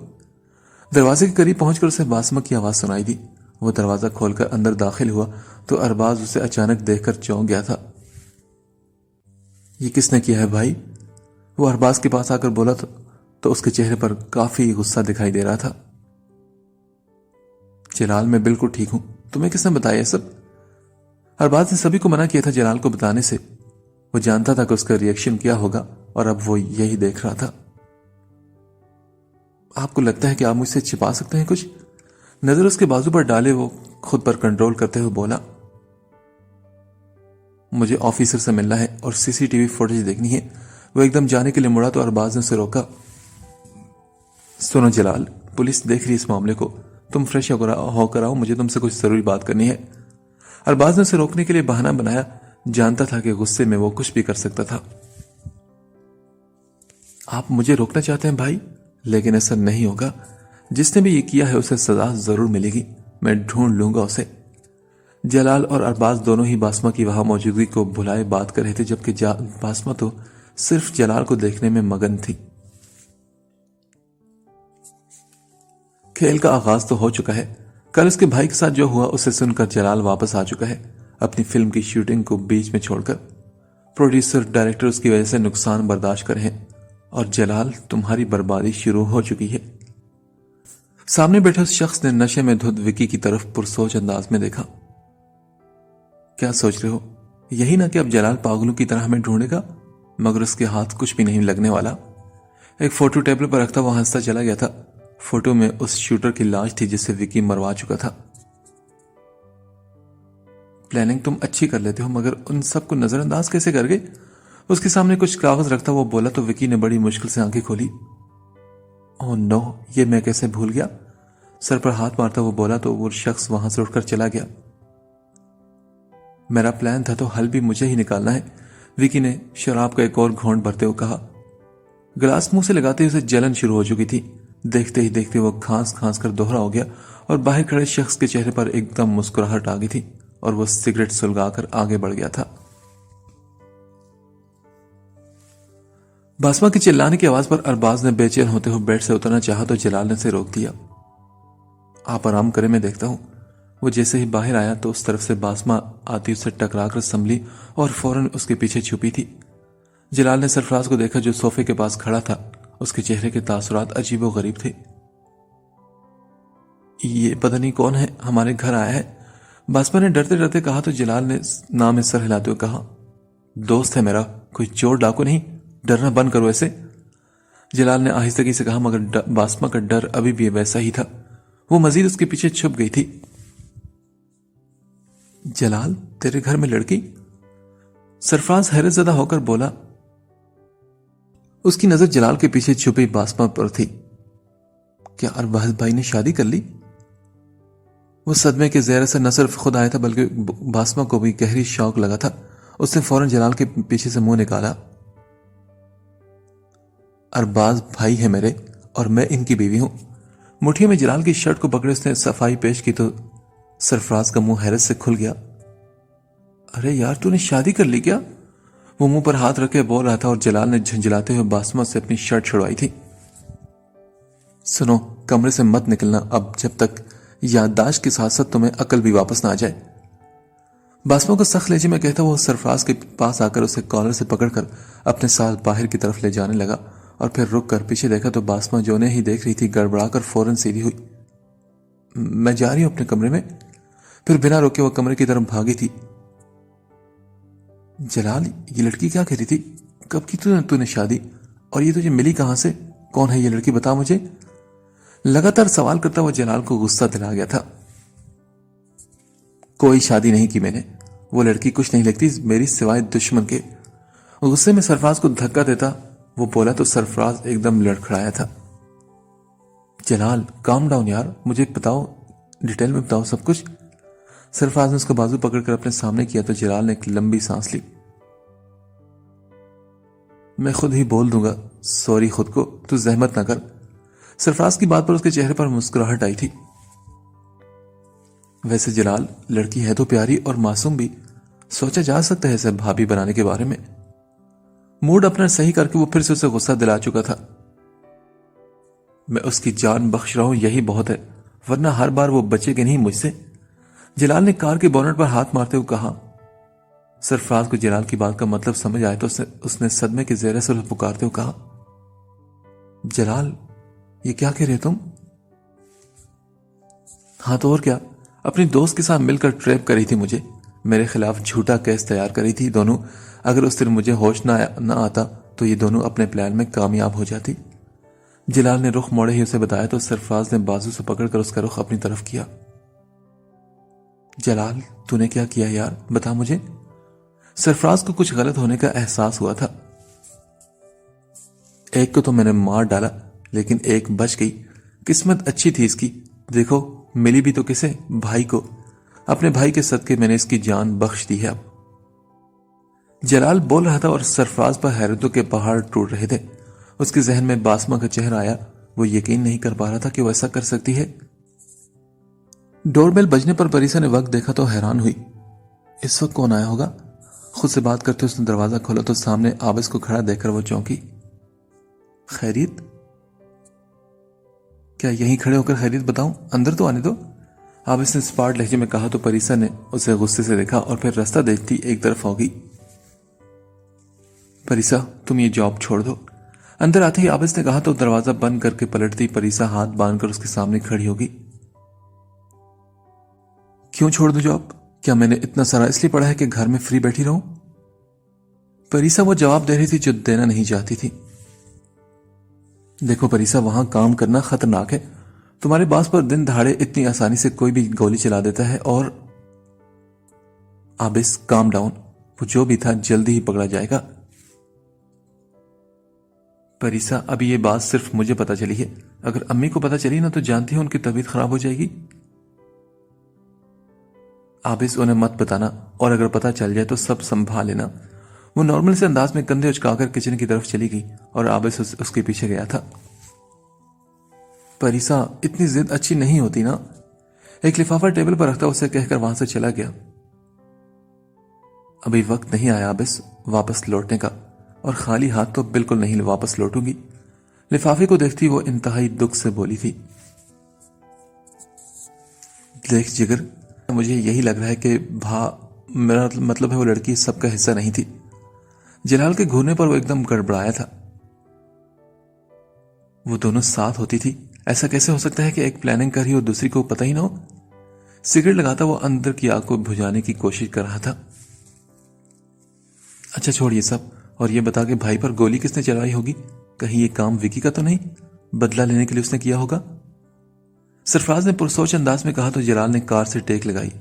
दरवाजे के करीब पहुंचकर उसे बासमा की आवाज सुनाई दी। वो दरवाजा खोलकर अंदर दाखिल हुआ तो अरबाज उसे अचानक देखकर चौंक गया था। ये किसने किया है भाई? वो अरबाज के पास आकर बोला तो उसके चेहरे पर काफी गुस्सा दिखाई दे रहा था। जलाल, मैं बिल्कुल ठीक हूं, तुम्हें किसने बताया ये सब? अरबाज ने सभी को मना किया था जलाल को बताने से। वो जानता था कि उसका रिएक्शन क्या होगा और अब वो यही देख रहा था। आपको लगता है कि आप मुझसे छिपा सकते हैं कुछ? नजर उसके बाजू पर डाले वो खुद पर कंट्रोल करते हुए बोला। मुझे ऑफिसर से मिलना है और सीसीटीवी फुटेज देखनी है। वो एकदम जाने के लिए मुड़ा तो अरबाज ने उसे रोका। सुनो जलाल, पुलिस देख रही है इस मामले को, तुम फ्रेश होकर आओ, मुझे तुमसे कुछ जरूरी बात करनी है। अरबाज ने उसे रोकने के लिए बहाना बनाया, जानता था कि गुस्से में वो कुछ भी कर सकता था। आप मुझे रोकना चाहते हैं भाई, लेकिन ऐसा नहीं होगा। जिसने भी ये किया है उसे सजा जरूर मिलेगी, मैं ढूंढ लूंगा उसे। जलाल और अरबाज दोनों ही बासमा की वहां मौजूदगी को भुलाए बात कर रहे थे, जबकि बासमा तो सिर्फ जलाल को देखने में मगन थी। खेल का आगाज तो हो चुका है। कल उसके भाई के साथ जो हुआ उसे सुनकर जलाल वापस आ चुका है, अपनी फिल्म की शूटिंग को बीच में छोड़कर। प्रोड्यूसर डायरेक्टर उसकी वजह से नुकसान बर्दाश्त कर रहे हैं और जलाल तुम्हारी बर्बादी शुरू हो चुकी है। सामने बैठे उस शख्स ने नशे में धुत विकी की तरफ पुरसोच अंदाज में देखा। क्या सोच रहे हो? यही ना कि अब जलाल पागलों की तरह हमें ढूंढेगा, मगर उसके हाथ कुछ भी नहीं लगने वाला। एक फोटो टेबल पर रखता हुआ हंसता चला गया था। फोटो में उस शूटर की लाश थी जिसे विकी मरवा चुका था। प्लानिंग तुम अच्छी कर लेते हो, मगर उन सबको नजरअंदाज कैसे कर गए? उसके सामने कुछ कागज रखता हुआ बोला तो विकी ने बड़ी मुश्किल से आंखें खोली। ओह नो, ये मैं कैसे भूल गया। सर पर हाथ मारता हुआ बोला तो वो शख्स वहां से उठकर चला गया। मेरा प्लान था तो हल भी मुझे ही निकालना है, विकी ने शराब का एक और घोंट भरते हुए कहा। गिलास मुंह से लगाते ही उसे जलन शुरू हो चुकी थी। देखते ही देखते वो खांस खांस कर दोहरा हो गया और बाहर खड़े शख्स के चेहरे पर एकदम मुस्कुराहट आ गई थी और वो सिगरेट सुलगाकर आगे बढ़ गया था। बासमा की चिल्लाने की आवाज पर अरबाज ने बेचैन होते हुए बेड से उतरना चाहा तो जलाल ने उसे रोक दिया। आप आराम करें, मैं देखता हूं। वो जैसे ही बाहर आया तो उस तरफ से बासमा आती उससे टकराकर संभली और फौरन उसके पीछे छुपी थी। जलाल ने सरफराज को देखा जो सोफे के पास खड़ा था। उसके चेहरे के तासुरात अजीबो गरीब थे। ये पता नहीं कौन है, हमारे घर आया है, बासमा ने डरते डरते कहा तो जलाल ने नाम में सर हिलाते हुए कहा, दोस्त है मेरा, कोई चोर डाकू नहीं, डरना बंद करो ऐसे। जलाल ने आहिस्तगी से कहा, मगर बासमा का डर अभी भी वैसा ही था। वो मजीद उसके पीछे छुप गई थी। जलाल, तेरे घर में लड़की? सरफराज हैरतजदा होकर बोला। उसकी नजर जलाल के पीछे छुपी बासमा पर थी। क्या अरबाज भाई ने शादी कर ली? वो सदमे के ज़हर से न सिर्फ खुद आया था बल्कि बासमा को भी गहरी शौक लगा था। उसने फौरन जलाल के पीछे से मुंह निकाला। अरबाज भाई है मेरे और मैं इनकी बीवी हूं। मुट्ठी में जलाल की शर्ट को पकड़े उसने सफाई पेश की तो सरफराज का मुंह हैरत से खुल गया। अरे यार, तूने शादी कर ली क्या? वो मुंह पर हाथ रखे बोल रहा था और जलाल ने झंझलाते हुए बासमा से अपनी शर्ट छुड़वाई थी। सुनो, कमरे से मत निकलना अब जब तक याददाश्त के साथ साथ तुम्हें अकल भी वापस ना आ जाए। बासमा को सख्त लहजे में कहता वो सरफराज के पास आकर उसे कॉलर से पकड़कर अपने साथ बाहर की तरफ ले जाने लगा और फिर रुक कर पीछे देखा तो बासमा जो ने ही देख रही थी गड़बड़ाकर फौरन सीधी हुई। मैं जा रही हूं अपने कमरे में। फिर बिना रोके वो कमरे की तरफ भागी थी। जलाल, ये लड़की क्या कह रही थी? कब की तूने शादी? और ये तुझे मिली कहां से? कौन है ये लड़की, बता मुझे। लगातार सवाल करता हुआ जलाल को गुस्सा दिला गया था। कोई शादी नहीं की मैंने, वो लड़की कुछ नहीं लगती मेरी सिवाय दुश्मन के। गुस्से में सरफराज को धक्का देता वो बोला तो सरफराज एकदम लड़खड़ाया था। जलाल, काम डाउन यार, मुझे बताओ, डिटेल में बताओ सब कुछ। सरफराज ने उसका बाजू पकड़कर अपने सामने किया तो जलाल ने एक लंबी सांस ली। मैं खुद ही बोल दूंगा, सॉरी खुद को, तू जहमत ना कर। सरफराज की बात पर उसके चेहरे पर मुस्कुराहट आई थी। वैसे जलाल, लड़की है तो प्यारी और मासूम भी, सोचा जा सकता है इसे भाभी बनाने के बारे में। मूड अपना सही करके वो फिर से उसे गुस्सा दिला चुका था। मैं उसकी जान बख्श रहा हूं, यही बहुत है, वरना हर बार वो बचेगी नहीं मुझसे। जलाल ने कार के बोनट पर हाथ मारते हुए कहा। सरफराज को जलाल की बात का मतलब समझ आया तो उसने सदमे के ज़ेरे से पुकारते हुए कहा, जलाल, ये क्या कह रहे तुम? हाँ तो और क्या, अपनी दोस्त के साथ मिलकर ट्रैप करी थी मुझे, मेरे खिलाफ झूठा केस तैयार करी थी दोनों। अगर उस दिन मुझे होश ना आता तो ये दोनों अपने प्लान में कामयाब हो जाती। जलाल ने रुख मोड़े ही उसे बताया तो सरफराज ने बाजू से पकड़कर उसका रुख अपनी तरफ किया। जलाल, तूने क्या किया यार, बता मुझे। सरफराज को कुछ गलत होने का एहसास हुआ था। एक को तो मैंने मार डाला, लेकिन एक बच गई। किस्मत अच्छी थी इसकी। देखो, मिली भी तो किसे? भाई को। अपने भाई के सदके मैंने इसकी जान बख्श दी है। अब जलाल बोल रहा था और सरफराज पर हैरतों के पहाड़ टूट रहे थे। उसके जहन में बासमा का चेहरा आया। वो यकीन नहीं कर पा रहा था कि वो ऐसा कर सकती है। डोरबेल बजने पर परीसा ने वक्त देखा तो हैरान हुई। इस वक्त कौन आया होगा? खुद से बात करते उसने दरवाजा खोला तो सामने आबिस को खड़ा देखकर वो चौंकी। खैरियत? क्या यहीं खड़े होकर खैरियत बताऊं? अंदर तो आने दो, आबिस ने स्पार्ट लहजे में कहा तो परीसा ने उसे गुस्से से देखा और फिर रास्ता देखती एक तरफ हो गई। परीसा, तुम ये जॉब छोड़ दो, अंदर आते ही आबिस ने कहा तो दरवाजा बंद करके पलटती परीसा हाथ बांधकर उसके सामने खड़ी होगी। क्यों छोड़ दूं जॉब? क्या मैंने इतना सारा इसलिए पढ़ा है कि घर में फ्री बैठी रहूं? परीसा वो जवाब दे रही थी जो देना नहीं चाहती थी। देखो परीसा, वहां काम करना खतरनाक है। तुम्हारे बास पर दिन दहाड़े इतनी आसानी से कोई भी गोली चला देता है। और आबिस, काम डाउन। वो जो भी था जल्दी ही पकड़ा जाएगा। परीसा, अभी ये बात सिर्फ मुझे पता चली है। अगर अम्मी को पता चली ना तो जानती हो उनकी तबीयत खराब हो जाएगी। आबिस, उन्हें मत बताना, और अगर पता चल जाए तो सब संभाल लेना। वो नॉर्मल से अंदाज में कंधे उचकाकर किचन की तरफ चली गई और आबिस उसके पीछे गया था। परीसा, इतनी जिद अच्छी नहीं होती ना। एक लिफाफा टेबल पर रखता उसे कहकर वहां से चला गया। अभी वक्त नहीं आया आबिस वापस लौटने का, और खाली हाथ तो बिल्कुल नहीं वापस लौटूंगी। लिफाफे को देखती वो इंतहाई दुख से बोली थी। देख जिगर, मुझे यही लग रहा है कि मेरा मतलब है वो लड़की सबका हिस्सा नहीं थी। जलाल के घूरने पर वो एकदम गड़बड़ाया था। वो दोनों साथ होती थी। ऐसा कैसे हो सकता है कि एक प्लानिंग कर रही हो दूसरी को पता ही ना हो? सिगरेट लगाता वो अंदर की आग को बुझाने की कोशिश कर रहा था। अच्छा छोड़ ये सब, और ये बता के भाई पर गोली किसने चलाई होगी? कहीं ये काम विकी का तो नहीं? बदला लेने के लिए उसने किया होगा। सरफराज ने पुरसोच अंदाज में कहा तो जलाल ने कार से टेक लगाई।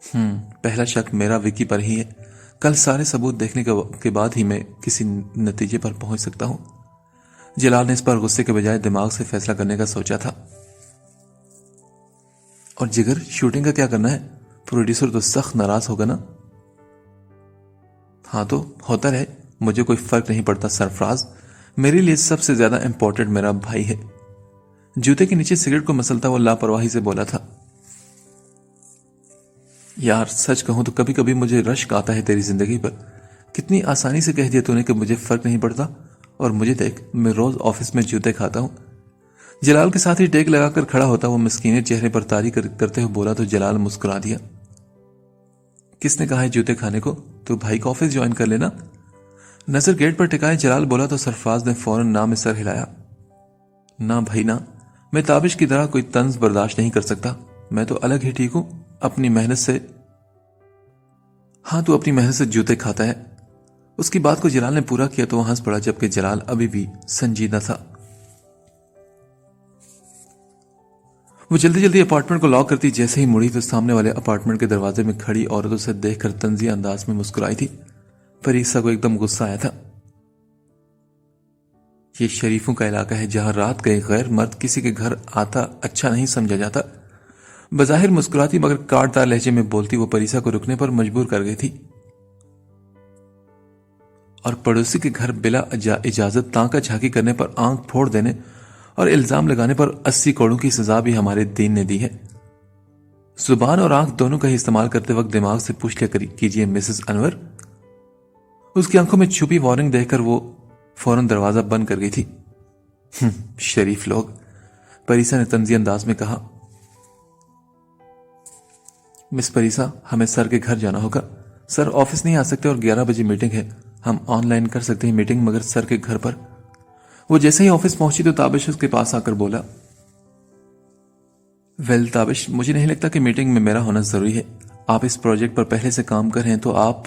पहला शक मेरा विकी पर ही है। कल सारे सबूत देखने के बाद ही मैं किसी नतीजे पर पहुंच सकता हूं। जलाल ने इस पर गुस्से के बजाय दिमाग से फैसला करने का सोचा था। और जिगर, शूटिंग का क्या करना है? प्रोड्यूसर तो सख्त नाराज होगा ना। हाँ तो होता रहे, मुझे कोई फर्क नहीं पड़ता सरफराज। मेरे लिए सबसे ज्यादा इंपॉर्टेंट मेरा भाई है। जूते के नीचे सिगरेट को मसलता वो लापरवाही से बोला था। यार सच कहूं तो कभी कभी मुझे रश्क आता है तेरी जिंदगी पर। कितनी आसानी से कह दिया तूने कि मुझे फर्क नहीं पड़ता, और मुझे देख, मैं रोज ऑफिस में जूते खाता हूं। जलाल के साथ ही टेक लगाकर खड़ा होता वो मिस्कीने चेहरे पर तारी करते हुए बोला तो जलाल मुस्कुरा दिया। किसने कहा है जूते खाने को? तो भाई का ऑफिस ज्वाइन कर लेना। नजर गेट पर टिकाए जलाल बोला तो सरफराज ने फौरन ना में सर हिलाया। ना भाई ना, मैं ताबिश की तरह कोई तंज बर्दाश्त नहीं कर सकता। मैं तो अलग ही ठीक हूं, अपनी मेहनत से। हाँ, तू अपनी मेहनत से जूते खाता है। उसकी बात को जलाल ने पूरा किया तो वह हंस पड़ा, जबकि जलाल अभी भी संजीदा था। वो जल्दी जल्दी अपार्टमेंट को लॉक करती जैसे ही मुड़ी तो सामने वाले अपार्टमेंट के दरवाजे में खड़ी औरतों से देखकर तंजिया अंदाज में मुस्कुराई थी। परीसा को एकदम गुस्सा आया था। ये शरीफों का इलाका है जहां रात गए गैर मर्द किसी के घर आता अच्छा नहीं समझा जाता। बजाहिर मुस्कुराती मगर काटदार लहजे में बोलती वो परीसा को रुकने पर मजबूर कर गई थी। और पड़ोसी के घर बिला इजाजत तांका झांकी करने पर आंख फोड़ देने और इल्जाम लगाने पर 80 करोड़ की सजा भी हमारे दीन ने दी है। जुबान और आंख दोनों का ही इस्तेमाल करते वक्त दिमाग से पूछ लिया कीजिए मिसेस अनवर। उसकी आंखों में छुपी वार्निंग देखकर वो फौरन दरवाजा बंद कर गई थी। शरीफ लोग, परीसा ने तंजी अंदाज में कहा। मिस परीसा, हमें सर के घर जाना होगा। सर ऑफिस नहीं आ सकते और 11 बजे मीटिंग है। हम ऑनलाइन कर सकते हैं मीटिंग, मगर सर के घर पर। वो जैसे ही ऑफिस पहुंची तो ताबिश उसके पास आकर बोला, वेल ताबिश, मुझे नहीं लगता कि मीटिंग में मेरा होना जरूरी है। आप इस प्रोजेक्ट पर पहले से काम कर रहे हैं तो आप।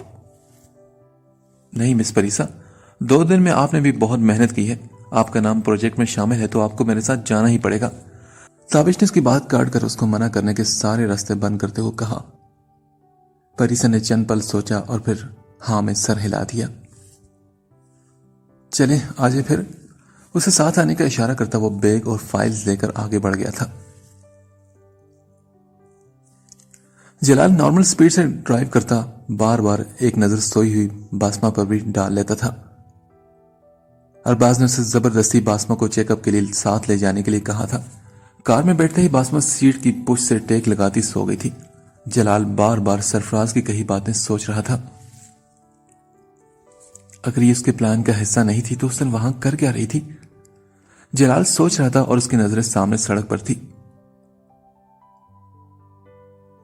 नहीं मिस परीसा, 2 दिन में आपने भी बहुत मेहनत की है। आपका नाम प्रोजेक्ट में शामिल है तो आपको मेरे साथ जाना ही पड़ेगा। ताबिश ने उसकी बात काट कर उसको मना करने के सारे रास्ते बंद करते हुए कहा। परिसा ने चंद पल सोचा और फिर हाँ में सर हिला दिया। चले आजे फिर। उसे साथ आने का इशारा करता वो बैग और फाइल्स लेकर आगे बढ़ गया था। जलाल नॉर्मल स्पीड से ड्राइव करता बार बार एक नजर सोई हुई बासमा पर भी डाल लेता था। अरबाज ने उसे जबरदस्ती बासमा को चेकअप के लिए साथ ले जाने के लिए कहा था। कार में बैठते ही बासमा सीट की पुश से टेक लगाती सो गई थी। जलाल बार बार सरफराज की कही बातें सोच रहा था। अगर ये उसके प्लान का हिस्सा नहीं थी तो उसने वहां कर क्या रही थी? जलाल सोच रहा था और उसकी नजरें सामने सड़क पर थी।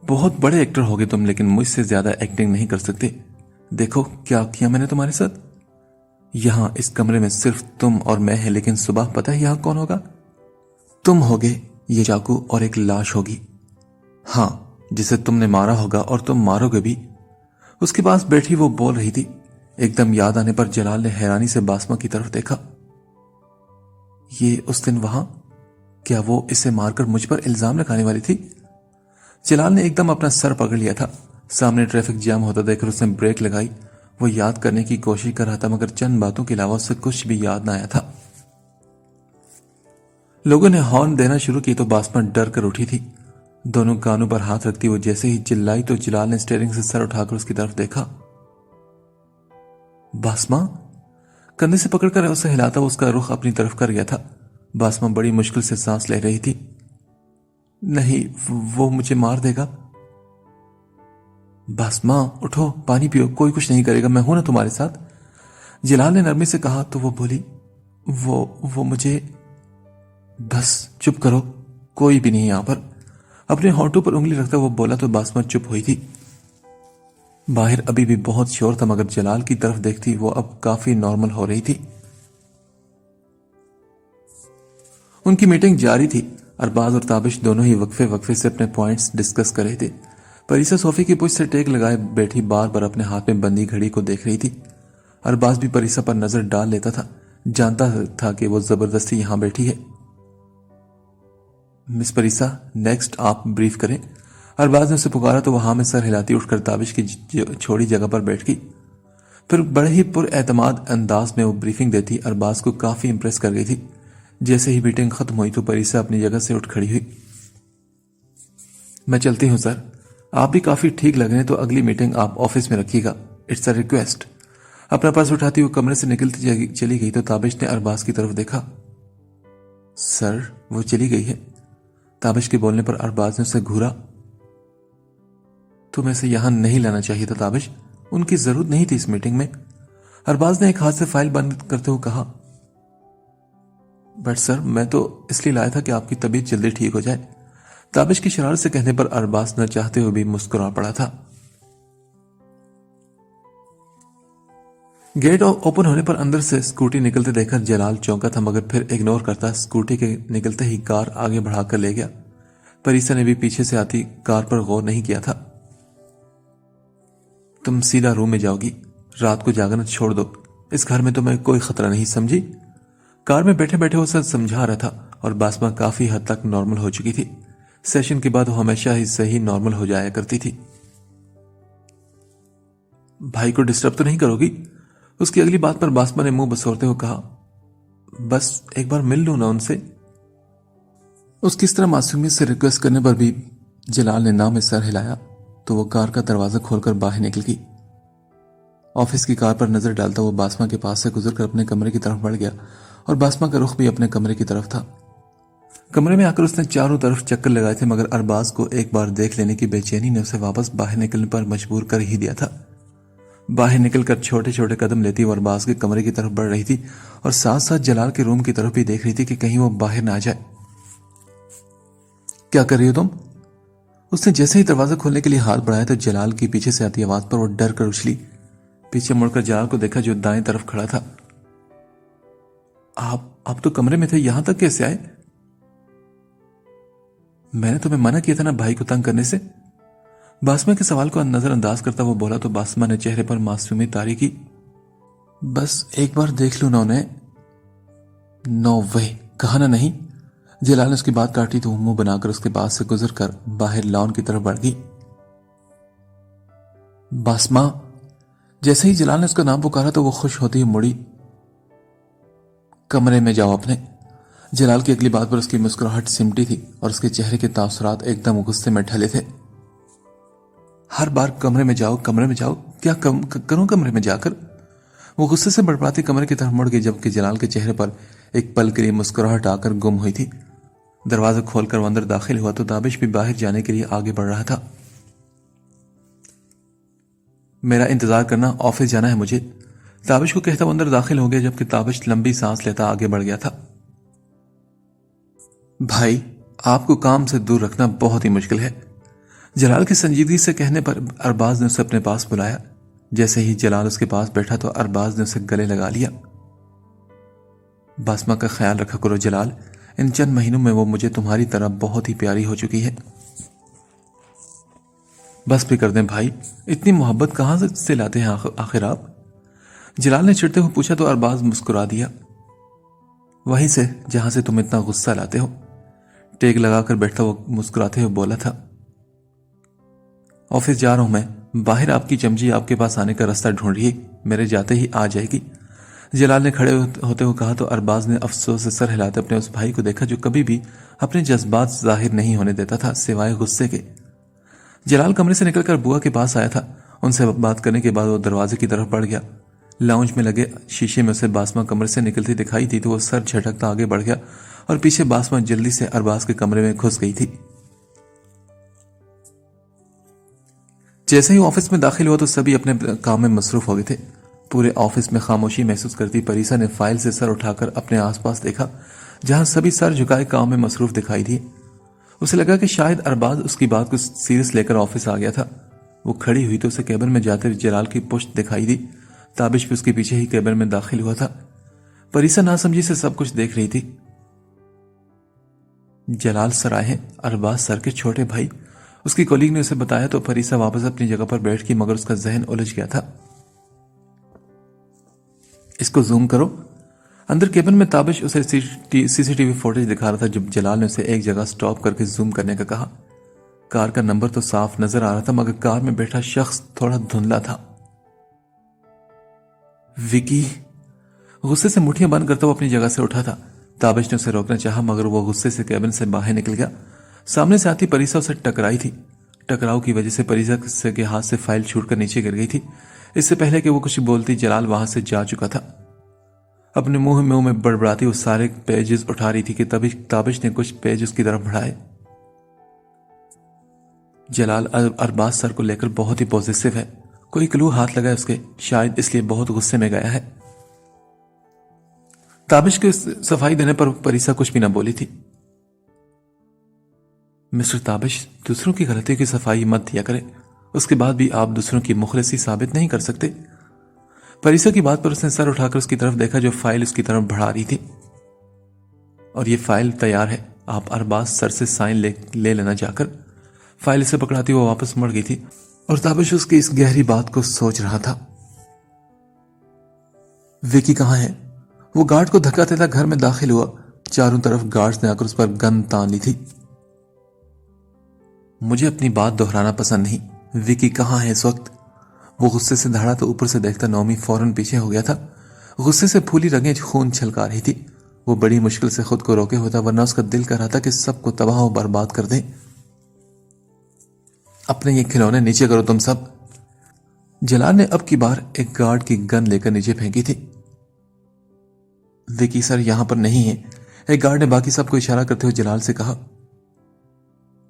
बहुत बड़े एक्टर होगे तुम, लेकिन मुझसे ज्यादा एक्टिंग नहीं कर सकते। देखो क्या किया मैंने तुम्हारे साथ। यहां इस कमरे में सिर्फ तुम और मैं है, लेकिन सुबह पता है यहां कौन होगा? तुम होगे, ये चाकू और एक लाश होगी। हां, जिसे तुमने मारा होगा और तुम मारोगे भी। उसके पास बैठी वो बोल रही थी। एकदम याद आने पर जलाल ने हैरानी से बासमा की तरफ देखा। ये उस दिन वहां, क्या वो इसे मारकर मुझ पर इल्जाम लगाने वाली थी? जलाल ने एकदम अपना सर पकड़ लिया था। सामने ट्रैफिक जाम होता देखकर उसने ब्रेक लगाई। वो याद करने की कोशिश कर रहा था, मगर चंद बातों के अलावा उसे कुछ भी याद न आया था। लोगों ने हॉर्न देना शुरू की तो बासमा डर कर उठी थी। दोनों कानों पर हाथ रखती वो जैसे ही चिल्लाई तो जलाल ने स्टीयरिंग से सर उठाकर उसकी तरफ देखा। बासमा? कंधे से पकड़कर उसे हिलाता वो उसका रुख अपनी तरफ कर गया था। बासमा बड़ी मुश्किल से सांस ले रही थी। नहीं, वो मुझे मार देगा। बासमा उठो, पानी पियो, कोई कुछ नहीं करेगा, मैं हूं ना तुम्हारे साथ। जलाल ने नरमी से कहा तो वो बोली, वो मुझे। बस चुप करो, कोई भी नहीं यहां पर। अपने होंठों पर उंगली रखता वो बोला तो बासमा चुप हुई थी। बाहर अभी भी बहुत शोर था, मगर जलाल की तरफ देखती वो अब काफी नॉर्मल हो रही थी। उनकी मीटिंग जारी थी। अरबाज और ताबिश दोनों ही वक्फे वक्फे से अपने पॉइंट्स डिस्कस कर रहे थे। परिसा सोफे की पुश से टेक लगाए बैठी बार बार अपने हाथ में बंदी घड़ी को देख रही थी। अरबाज भी परिसा पर नजर डाल लेता था, जानता था कि वो जबरदस्ती यहां बैठी है। मिस परिसा, नेक्स्ट आप ब्रीफ करें। अरबाज ने उसे पुकारा तो वहां में सर हिलाती उठकर ताबिश की छोड़ी जगह पर बैठ गई। फिर बड़े ही पुरएतमाद अंदाज में वो ब्रीफिंग देती अरबाज को काफी इंप्रेस कर गई थी। जैसे ही मीटिंग खत्म हुई तो परिसा अपनी जगह से उठ खड़ी हुई। मैं चलती हूं सर, आप भी काफी ठीक लग रहे हैं, तो अगली मीटिंग आप ऑफिस में रखिएगा, इट्स अ रिक्वेस्ट। अपना पर्स उठाती हुई कमरे से निकलती चली गई तो ताबिश ने अरबाज की तरफ देखा। सर, वो चली गई है। ताबिश के बोलने पर अरबाज ने उसे घूरा। तुम्हें इसे यहां नहीं लाना चाहिए था ताबिश, उनकी जरूरत नहीं थी इस मीटिंग में। अरबाज ने एक हाथ से फाइल बंद करते हुए कहा। बट सर, मैं तो इसलिए लाया था कि आपकी तबीयत जल्दी ठीक हो जाए। ताबिश की शरारत से कहने पर अरबाज न चाहते हुए भी मुस्कुरा पड़ा था। गेट ओपन होने पर अंदर से स्कूटी निकलते देखकर जलाल चौंका था, मगर फिर इग्नोर करता स्कूटी के निकलते ही कार आगे बढ़ाकर ले गया। परिसा ने भी पीछे से आती कार पर गौर नहीं किया था। तुम सीधा रूम में जाओगी, रात को जागना छोड़ दो, इस घर में तुम्हें कोई खतरा नहीं, समझी? कार में बैठे बैठे वो सब समझा रहा था और बासमा काफी हद तक नॉर्मल हो चुकी थी। सेशन के बाद वो हमेशा ही सही नॉर्मल हो जाया करती थी। भाई को डिस्टर्ब तो नहीं करोगी? उसकी अगली बात पर बासमा ने मुंह बसोरते हुए कहा। बस एक बार मिल लूं ना उनसे। उसकी इस तरह मासूमियत से रिक्वेस्ट करने पर भी जलाल ने ना में सर हिलाया तो वो कार का दरवाजा खोलकर बाहर निकल गई। ऑफिस की कार पर नजर डालता वो बासमा के पास से गुजरकर अपने कमरे की तरफ बढ़ गया और बासमा का रुख भी अपने कमरे की तरफ था। कमरे में आकर उसने चारों तरफ चक्कर लगाए थे, मगर अरबाज को एक बार देख लेने की बेचैनी ने उसे वापस बाहर निकलने पर मजबूर कर ही दिया था। बाहर निकलकर छोटे छोटे कदम लेती वो अरबाज के कमरे की तरफ बढ़ रही थी और साथ साथ जलाल के रूम की तरफ भी देख रही थी कि कहीं वो बाहर ना आ जाए। क्या कर रही हो तुम? उसने जैसे ही दरवाजा खोलने के लिए हाथ बढ़ाया तो जलाल की पीछे से आती आवाज पर वो डर कर उछली। पीछे मुड़कर जलाल को देखा जो दाएं तरफ खड़ा था। आप तो कमरे में थे, यहां तक कैसे आए? मैंने तुम्हें मना किया था ना भाई को तंग करने से। बासमा के सवाल को नजरअंदाज करता वो बोला तो बासमा ने चेहरे पर मासूमी तारी की। बस एक बार देख लू ना उन्हें। नो वे, कहा ना नहीं। जलाल ने उसकी बात काटी तो मुंह बनाकर उसके पास से गुजरकर बाहर लॉन की तरफ बढ़ गई। बासमा। जैसे ही जलाल ने उसका नाम पुकारा तो वो खुश होती हुई मुड़ी। कमरे में जाओ अपने। जलाल की अगली बात पर उसकी मुस्कुराहट सिमटी थी और उसके चेहरे के तासुरात एकदम गुस्से में ढले थे। हर बार कमरे में जाओ, कमरे में जाओ, क्या करूं कमरे में जाकर? वो गुस्से से बड़बड़ाती कमरे की तरफ मुड़ गई, जबकि जलाल के चेहरे पर एक पल के लिए मुस्कुराहट आकर गुम हुई थी। दरवाजा खोलकर वो अंदर दाखिल हुआ तो ताबिश भी बाहर जाने के लिए आगे बढ़ रहा था। मेरा इंतजार करना, ऑफिस जाना है मुझे, ताबिश को कहता वो अंदर दाखिल हो गया, जबकि ताबिश लंबी सांस लेता आगे बढ़ गया था। भाई, आपको काम से दूर रखना बहुत ही मुश्किल है। जलाल की संजीदगी से कहने पर अरबाज ने उसे अपने पास बुलाया। जैसे ही जलाल उसके पास बैठा तो अरबाज ने उसे गले लगा लिया। बासमा का ख्याल रखा करो जलाल, इन चंद महीनों में वो मुझे तुम्हारी तरह बहुत ही प्यारी हो चुकी है। बस भी कर दें भाई, इतनी मोहब्बत कहां से लाते हैं आखिर आप? जलाल ने चिढ़ते हुए पूछा तो अरबाज मुस्कुरा दिया। वहीं से जहां से तुम इतना गुस्सा लाते हो। टेक लगाकर बैठा वो मुस्कुराते हुए बोला था। ऑफिस जा रहा हूं मैं, बाहर आपकी चमची आपके पास आने का रास्ता ढूंढ रही है, मेरे जाते ही आ जाएगी। जलाल ने खड़े होते हुए कहा तो अरबाज ने अफसोस से सर हिलाते अपने उस भाई को देखा जो कभी भी अपने जज्बात जाहिर नहीं होने देता था सिवाय गुस्से के। जलाल कमरे से निकलकर बुआ के पास आया था। उनसे बात करने के बाद वो दरवाजे की तरफ बढ़ गया। लाउंज में लगे शीशे में उसे बासमा कमरे से निकलती दिखाई थी तो वो सर झटकता आगे बढ़ गया और पीछे बासमा जल्दी से अरबाज के कमरे में घुस गई थी। जैसे ही ऑफिस में दाखिल हुआ तो सभी अपने काम में मसरूफ हो गए थे। पूरे ऑफिस में खामोशी महसूस करती परीसा ने फाइल से सर उठाकर अपने आसपास देखा, जहां सभी सर झुकाए काम में मसरूफ दिखाई दिए। उसे लगा कि शायद अरबाज उसकी बात को सीरियस लेकर ऑफिस आ गया था। वो खड़ी हुई तो उसे केबिन में जाते हुए जलाल की पुश्त दिखाई दी। ताबिश भी उसके पीछे ही केबिन में दाखिल हुआ था। परीसा नासमझी से सब कुछ देख रही थी। जलाल सर आए हैं, अरबाज सर के छोटे भाई, उसकी कोलीग ने उसे बताया तो फरीसा वापस अपनी जगह पर बैठ गई, मगर उसका जहन उलझ गया था। इसको जूम करो। अंदर केबिन में ताबिश उसे सीसीटीवी फुटेज दिखा रहा था जब जलाल ने उसे एक जगह स्टॉप करके जूम करने का कहा। कार का नंबर तो साफ नजर आ रहा था, मगर कार में बैठा शख्स थोड़ा धुंधला था। विकी। गुस्से से मुट्ठियां बंद करता हुआ अपनी जगह से उठा था। ताबिश ने उसे रोकना चाहा, मगर वो गुस्से से केबिन से बाहर निकल गया। सामने से आती परीसा उसे टकराई थी। टकराव की वजह से परीसा के हाथ से फाइल छूटकर नीचे गिर गई थी। इससे पहले कि वो कुछ बोलती जलाल वहां से जा चुका था। अपने मुंह में बड़बड़ाती वो सारे पेजेस उठा रही थी कि तभी ताबिश ने कुछ पेज उसकी तरफ बढ़ाए। जलाल अरबाज सर को लेकर बहुत ही पॉजिटिव है, कोई क्लू हाथ लगा उसके, शायद इसलिए बहुत गुस्से में गया है। ताबिश के सफाई देने पर परीसा कुछ भी ना बोली थी। मिस्टर ताबिश, दूसरों की गलतियों की सफाई मत दिया करें, उसके बाद भी आप दूसरों की मुखलिसी साबित नहीं कर सकते। परीसा की बात पर उसने सर उठाकर उसकी तरफ देखा जो फाइल उसकी तरफ बढ़ा रही थी। और ये फाइल तैयार है, आप अरबाज सर से साइन ले लेना जाकर। फाइल से पकड़ाती वो वापस मुड़ गई थी और ताबिश उसकी इस गहरी बात को सोच रहा था। विकी कहां है? वो गार्ड को धक्का देता घर में दाखिल हुआ। चारों तरफ गार्ड्स ने आकर उस पर गन तान ली थी। मुझे अपनी बात दोहराना पसंद नहीं। विकी कहां है इस वक्त? वो गुस्से से धड़ा तो ऊपर से देखता नौमी फौरन पीछे हो गया था। गुस्से से फूली रगें खून छलका रही थी। वो बड़ी मुश्किल से खुद को रोके होता, वरना उसका दिल कर रहा था कि सबको तबाह और बर्बाद कर दे। अपने ये खिलौने नीचे करो तुम सब। जलाल ने अब की बार एक गार्ड की गन लेकर नीचे फेंकी थी। विकी सर यहां पर नहीं है, एक गार्ड ने बाकी सबको इशारा करते हुए जलाल से कहा।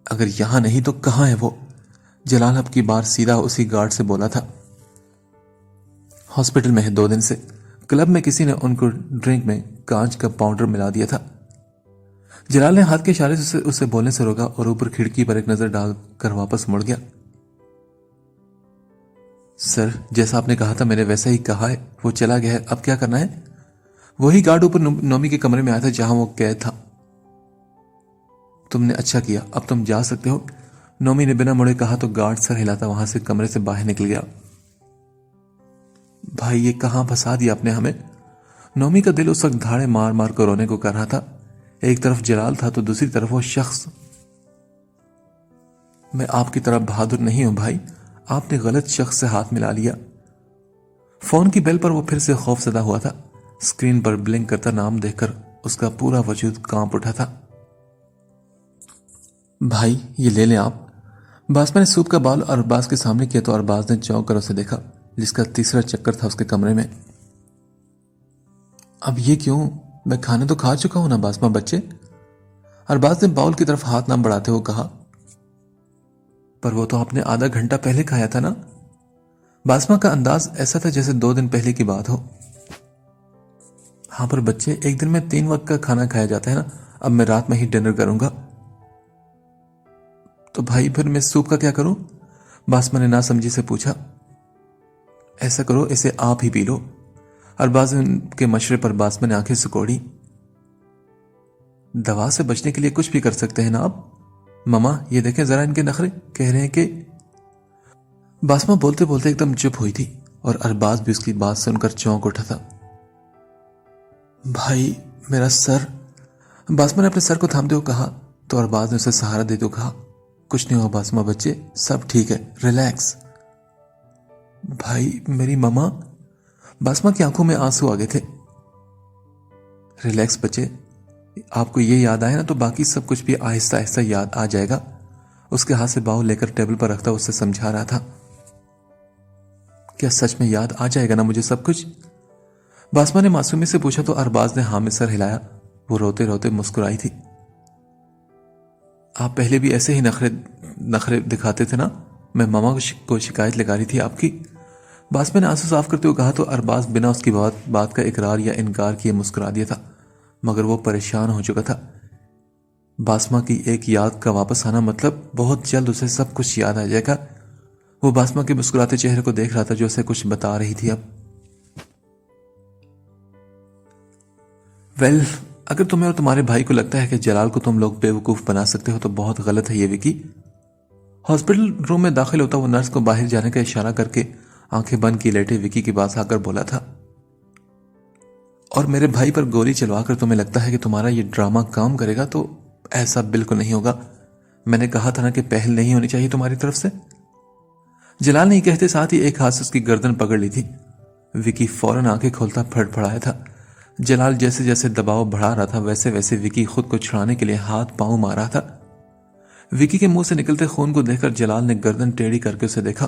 अगर यहां नहीं तो कहां है वो? जलाल अब की बार सीधा उसी गार्ड से बोला था। हॉस्पिटल में है 2 दिन से। क्लब में किसी ने उनको ड्रिंक में कांच का पाउडर मिला दिया था। जलाल ने हाथ के इशारे से उसे बोलने से रोका और ऊपर खिड़की पर एक नजर डालकर वापस मुड़ गया। सर, जैसा आपने कहा था मैंने वैसा ही कहा है, वो चला गया है, अब क्या करना है? वही गार्ड ऊपर नोमी के कमरे में आया था जहां वो कैद था। तुमने अच्छा किया, अब तुम जा सकते हो, नोमी ने बिना मुड़े कहा तो गार्ड सर हिलाता वहां से कमरे से बाहर निकल गया। भाई, ये कहां फंसा दिया आपने हमें? नोमी का दिल उस वक्त धाड़े मार मार कर रोने को कर रहा था। एक तरफ जलाल था तो दूसरी तरफ वो शख्स। मैं आपकी तरह बहादुर नहीं हूं भाई, आपने गलत शख्स से हाथ मिला लिया। फोन की बेल पर वो फिर से खौफजदा हुआ था। स्क्रीन पर ब्लिंक करता नाम देखकर उसका पूरा वजूद कांप उठा था। भाई ये ले लें आप। बासमा ने सूप का बाउल अरबाज के सामने किया तो अरबाज ने चौंक कर उसे देखा, जिसका तीसरा चक्कर था उसके कमरे में। अब ये क्यों? मैं खाना तो खा चुका हूं ना बासमा बच्चे। अरबाज ने बाउल की तरफ हाथ ना बढ़ाते हुए कहा। पर वो तो आपने आधा घंटा पहले खाया था ना। बासमा का अंदाज ऐसा था जैसे 2 दिन पहले की बात हो। हाँ पर बच्चे, एक दिन में 3 वक्त का खाना खाया जाता है ना। अब मैं रात में ही डिनर करूंगा। तो भाई फिर मैं सूप का क्या करूं? बासमा ने नासमझी से पूछा। ऐसा करो, इसे आप ही पी लो। अरबाज के मशवरे पर बासमा ने आंखें सिकोड़ी। दवा से बचने के लिए कुछ भी कर सकते हैं ना आप। ममा ये देखें जरा इनके नखरे, कह रहे हैं कि। बासमा बोलते बोलते एकदम चुप हुई थी और अरबाज भी उसकी बात सुनकर चौंक उठा था। भाई मेरा सर। बासमा ने अपने सर को थामते हुए कहा तो अरबाज ने उसे सहारा देते हुए कहा, कुछ नहीं हुआ बासमा बच्चे, सब ठीक है, रिलैक्स। भाई मेरी ममा। बासमा की आंखों में आंसू आ गए थे। रिलैक्स बच्चे, आपको ये याद आए ना तो बाकी सब कुछ भी आहिस्ता आहिस्ता याद आ जाएगा। उसके हाथ से बाउल लेकर टेबल पर रखता उससे समझा रहा था। क्या सच में याद आ जाएगा ना मुझे सब कुछ? बासमा ने मासूमी से पूछा तो अरबाज ने हाँ में सर हिलाया। वो रोते रोते मुस्कुराई थी। आप पहले भी ऐसे ही नखरे दिखाते थे ना। मैं मामा को शिकायत लगा रही थी आपकी। बासमा ने आंसू साफ करते हुए कहा तो अरबाज बिना उसकी बात का इकरार या इनकार किए मुस्कुरा दिया था, मगर वो परेशान हो चुका था। बासमा की एक याद का वापस आना मतलब बहुत जल्द उसे सब कुछ याद आ जाएगा। वो बासमा के मुस्कुराते चेहरे को देख रहा था जो उसे कुछ बता रही थी। अब वेल, अगर तुम्हें और तुम्हारे भाई को लगता है कि जलाल को तुम लोग बेवकूफ बना सकते हो तो बहुत गलत है ये विकी। हॉस्पिटल रूम में दाखिल होता वो नर्स को बाहर जाने का इशारा करके आंखें बंद की लेटे विकी के पास आकर बोला था। और मेरे भाई पर गोली चलवाकर तुम्हें लगता है कि तुम्हारा ये ड्रामा काम करेगा तो ऐसा बिल्कुल नहीं होगा। मैंने कहा था ना कि पहल नहीं होनी चाहिए तुम्हारी तरफ से। जलाल ने कहते साथ ही एक हाथ से उसकी गर्दन पकड़ ली थी। विकी फौरन आंखें खोलता फड़फड़ाया था। जलाल जैसे जैसे दबाव बढ़ा रहा था वैसे वैसे विकी खुद को छुड़ाने के लिए हाथ पांव मार रहा था। विकी के मुंह से निकलते खून को देखकर जलाल ने गर्दन टेढ़ी करके उसे देखा।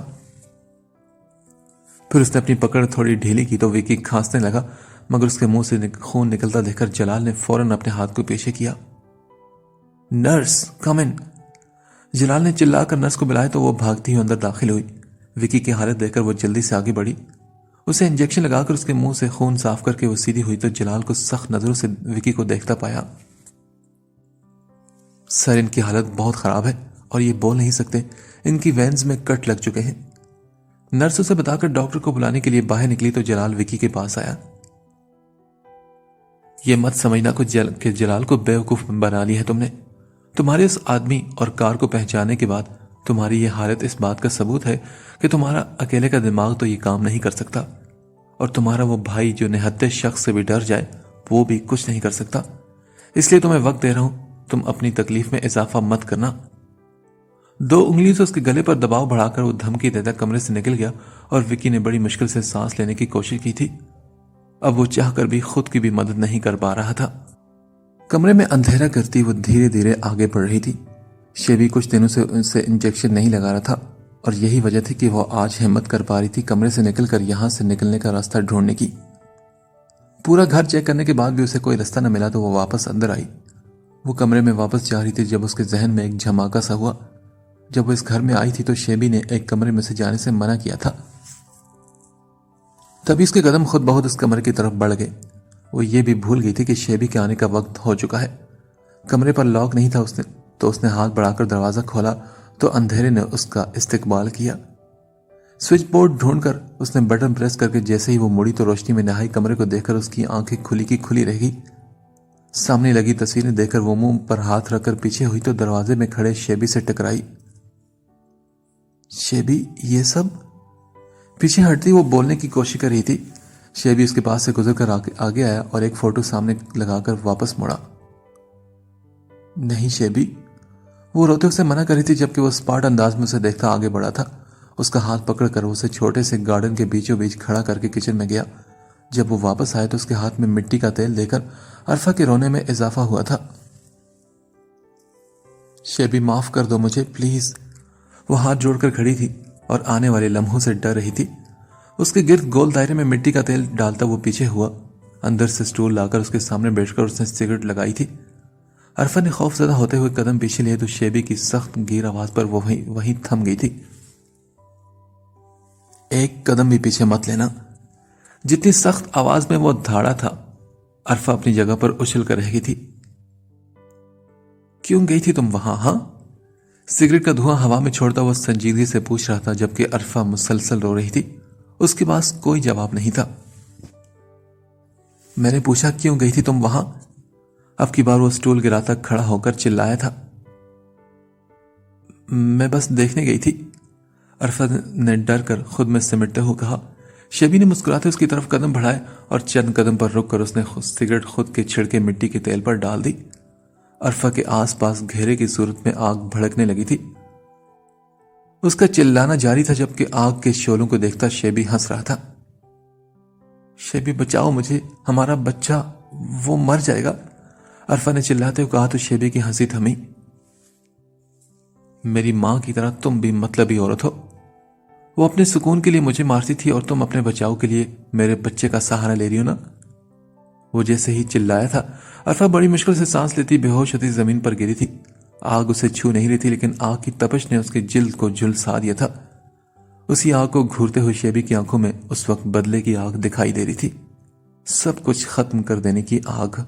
फिर उसने अपनी पकड़ थोड़ी ढीली की तो विकी खांसने लगा, मगर उसके मुंह से खून निकलता देखकर जलाल ने फौरन अपने हाथ को पीछे किया। नर्स कम इन। जलाल ने चिल्लाकर नर्स को बुलाया तो वो भागती हुई अंदर दाखिल हुई। विकी की हालत देखकर वो जल्दी से आगे बढ़ी। उसे इंजेक्शन लगाकर उसके मुंह से खून साफ करके वो सीधी हुई तो जलाल को सख्त नजरों से विकी को देखता पाया। सर इनकी हालत बहुत खराब है और ये बोल नहीं सकते, इनकी वेन्स में कट लग चुके हैं। नर्स उसे बताकर डॉक्टर को बुलाने के लिए बाहर निकली तो जलाल विकी के पास आया। ये मत समझना कि जलाल को बेवकूफ बना लिया है तुमने। तुम्हारे उस आदमी और कार को पहचानने के बाद तुम्हारी ये हालत इस बात का सबूत है कि तुम्हारा अकेले का दिमाग तो ये काम नहीं कर सकता, और तुम्हारा वो भाई जो निहत्थे शख्स से भी डर जाए वो भी कुछ नहीं कर सकता। इसलिए तुम्हें वक्त दे रहा हूं, तुम अपनी तकलीफ में इजाफा मत करना। 2 उंगलियों से उसके गले पर दबाव बढ़ाकर वो धमकी देता कमरे से निकल गया और विकी ने बड़ी मुश्किल से सांस लेने की कोशिश की थी। अब वो चाहकर भी खुद की भी मदद नहीं कर पा रहा था। कमरे में अंधेरा करती वो धीरे धीरे आगे बढ़ रही थी। शेबी कुछ दिनों से उनसे इंजेक्शन नहीं लगा रहा था और यही वजह थी कि वो आज हिम्मत कर पा रही थी कमरे से निकलकर यहां से निकलने का रास्ता ढूंढने की। पूरा घर चेक करने के बाद भी उसे कोई रास्ता न मिला तो वो वापस अंदर आई। वो कमरे में वापस जा रही थी जब उसके जहन में एक झमाका सा हुआ। जब वो इस घर में आई थी तो शेबी ने एक कमरे में से जाने से मना किया था। तभी उसके कदम खुद बहुत उस कमरे की तरफ बढ़ गए। वो ये भी भूल गई थी कि शेबी के आने का वक्त हो चुका है। कमरे पर लॉक नहीं था उसने हाथ बढ़ाकर दरवाजा खोला तो अंधेरे ने उसका इस्तकबाल किया। स्विच बोर्ड ढूंढकर उसने बटन प्रेस करके जैसे ही वो मुड़ी तो रोशनी में नहाई कमरे को देखकर उसकी आंखें खुली की खुली रह गई। सामने लगी तस्वीरें देखकर वो मुंह पर हाथ रखकर पीछे हुई तो दरवाजे में खड़े शेबी से टकराई। शेबी ये सब? पीछे हटती वो बोलने की कोशिश कर रही थी। शेबी उसके पास से गुजरकर आगे आया और एक फोटो सामने लगाकर वापस मुड़ा। नहीं शेबी, वो रोते उसे मना कर रही थी जबकि वो स्पार्ट अंदाज में उसे देखता आगे बढ़ा था उसका हाथ पकड़कर उसे छोटे से गार्डन के बीचों बीच खड़ा करके किचन में गया। जब वो वापस आए तो उसके हाथ में मिट्टी का तेल देकर अरफा के रोने में इजाफा हुआ था। शेबी, माफ कर दो मुझे प्लीज। वो हाथ जोड़कर खड़ी थी और आने वाले लम्हों से डर रही थी। उसके गिर्द गोल दायरे में मिट्टी का तेल डालता वो पीछे हुआ। अंदर से स्टूल लाकर उसके सामने बैठकर उसने सिगरेट लगाई थी। अरफा ने खौफजदा होते हुए कदम पीछे लिए तो शेबी की सख्त गीर आवाज पर वो वहीं थम गई थी। एक कदम भी पीछे मत लेना। जितनी सख्त आवाज में वो धाड़ा था, अरफा अपनी जगह पर उछल कर रह गई थी। क्यों गई थी तुम वहां? हाँ? सिगरेट का धुआं हवा में छोड़ता हुआ संजीदगी से पूछ रहा था, जबकि अरफा मुसलसल रो रही थी। उसके पास कोई जवाब नहीं था। मैंने पूछा क्यों गई थी तुम वहां? अब की बार वो स्टूल गिराता खड़ा होकर चिल्लाया था। मैं बस देखने गई थी, अरफा ने डर कर खुद में सिमटते हुए कहा। शेबी ने मुस्कुराते उसकी तरफ कदम बढ़ाए और चंद कदम पर रुककर उसने सिगरेट खुद के छिड़के मिट्टी के तेल पर डाल दी। अरफा के आसपास घेरे की सूरत में आग भड़कने लगी थी। उसका चिल्लाना जारी था, जबकि आग के शोलों को देखता शेबी हंस रहा था। शेबी, बचाओ मुझे, हमारा बच्चा, वो मर जाएगा, अरफा ने चिल्लाते हुए कहा तो शेबी की हंसी थमी। मेरी मां की तरह तुम भी मतलबी औरत हो। वो अपने सुकून के लिए मुझे मारती थी और तुम अपने बचाव के लिए मेरे बच्चे का सहारा ले रही हो ना? वो जैसे ही चिल्लाया था, अरफा बड़ी मुश्किल से सांस लेती बेहोश होती जमीन पर गिरी थी। आग उसे छू नहीं रही थी, लेकिन आग की तपश ने उसके जिल्द को झुलसा दिया था। उसी आग को घूरते हुए शेबी की आंखों में उस वक्त बदले की आग दिखाई दे रही थी, सब कुछ खत्म कर देने की आग।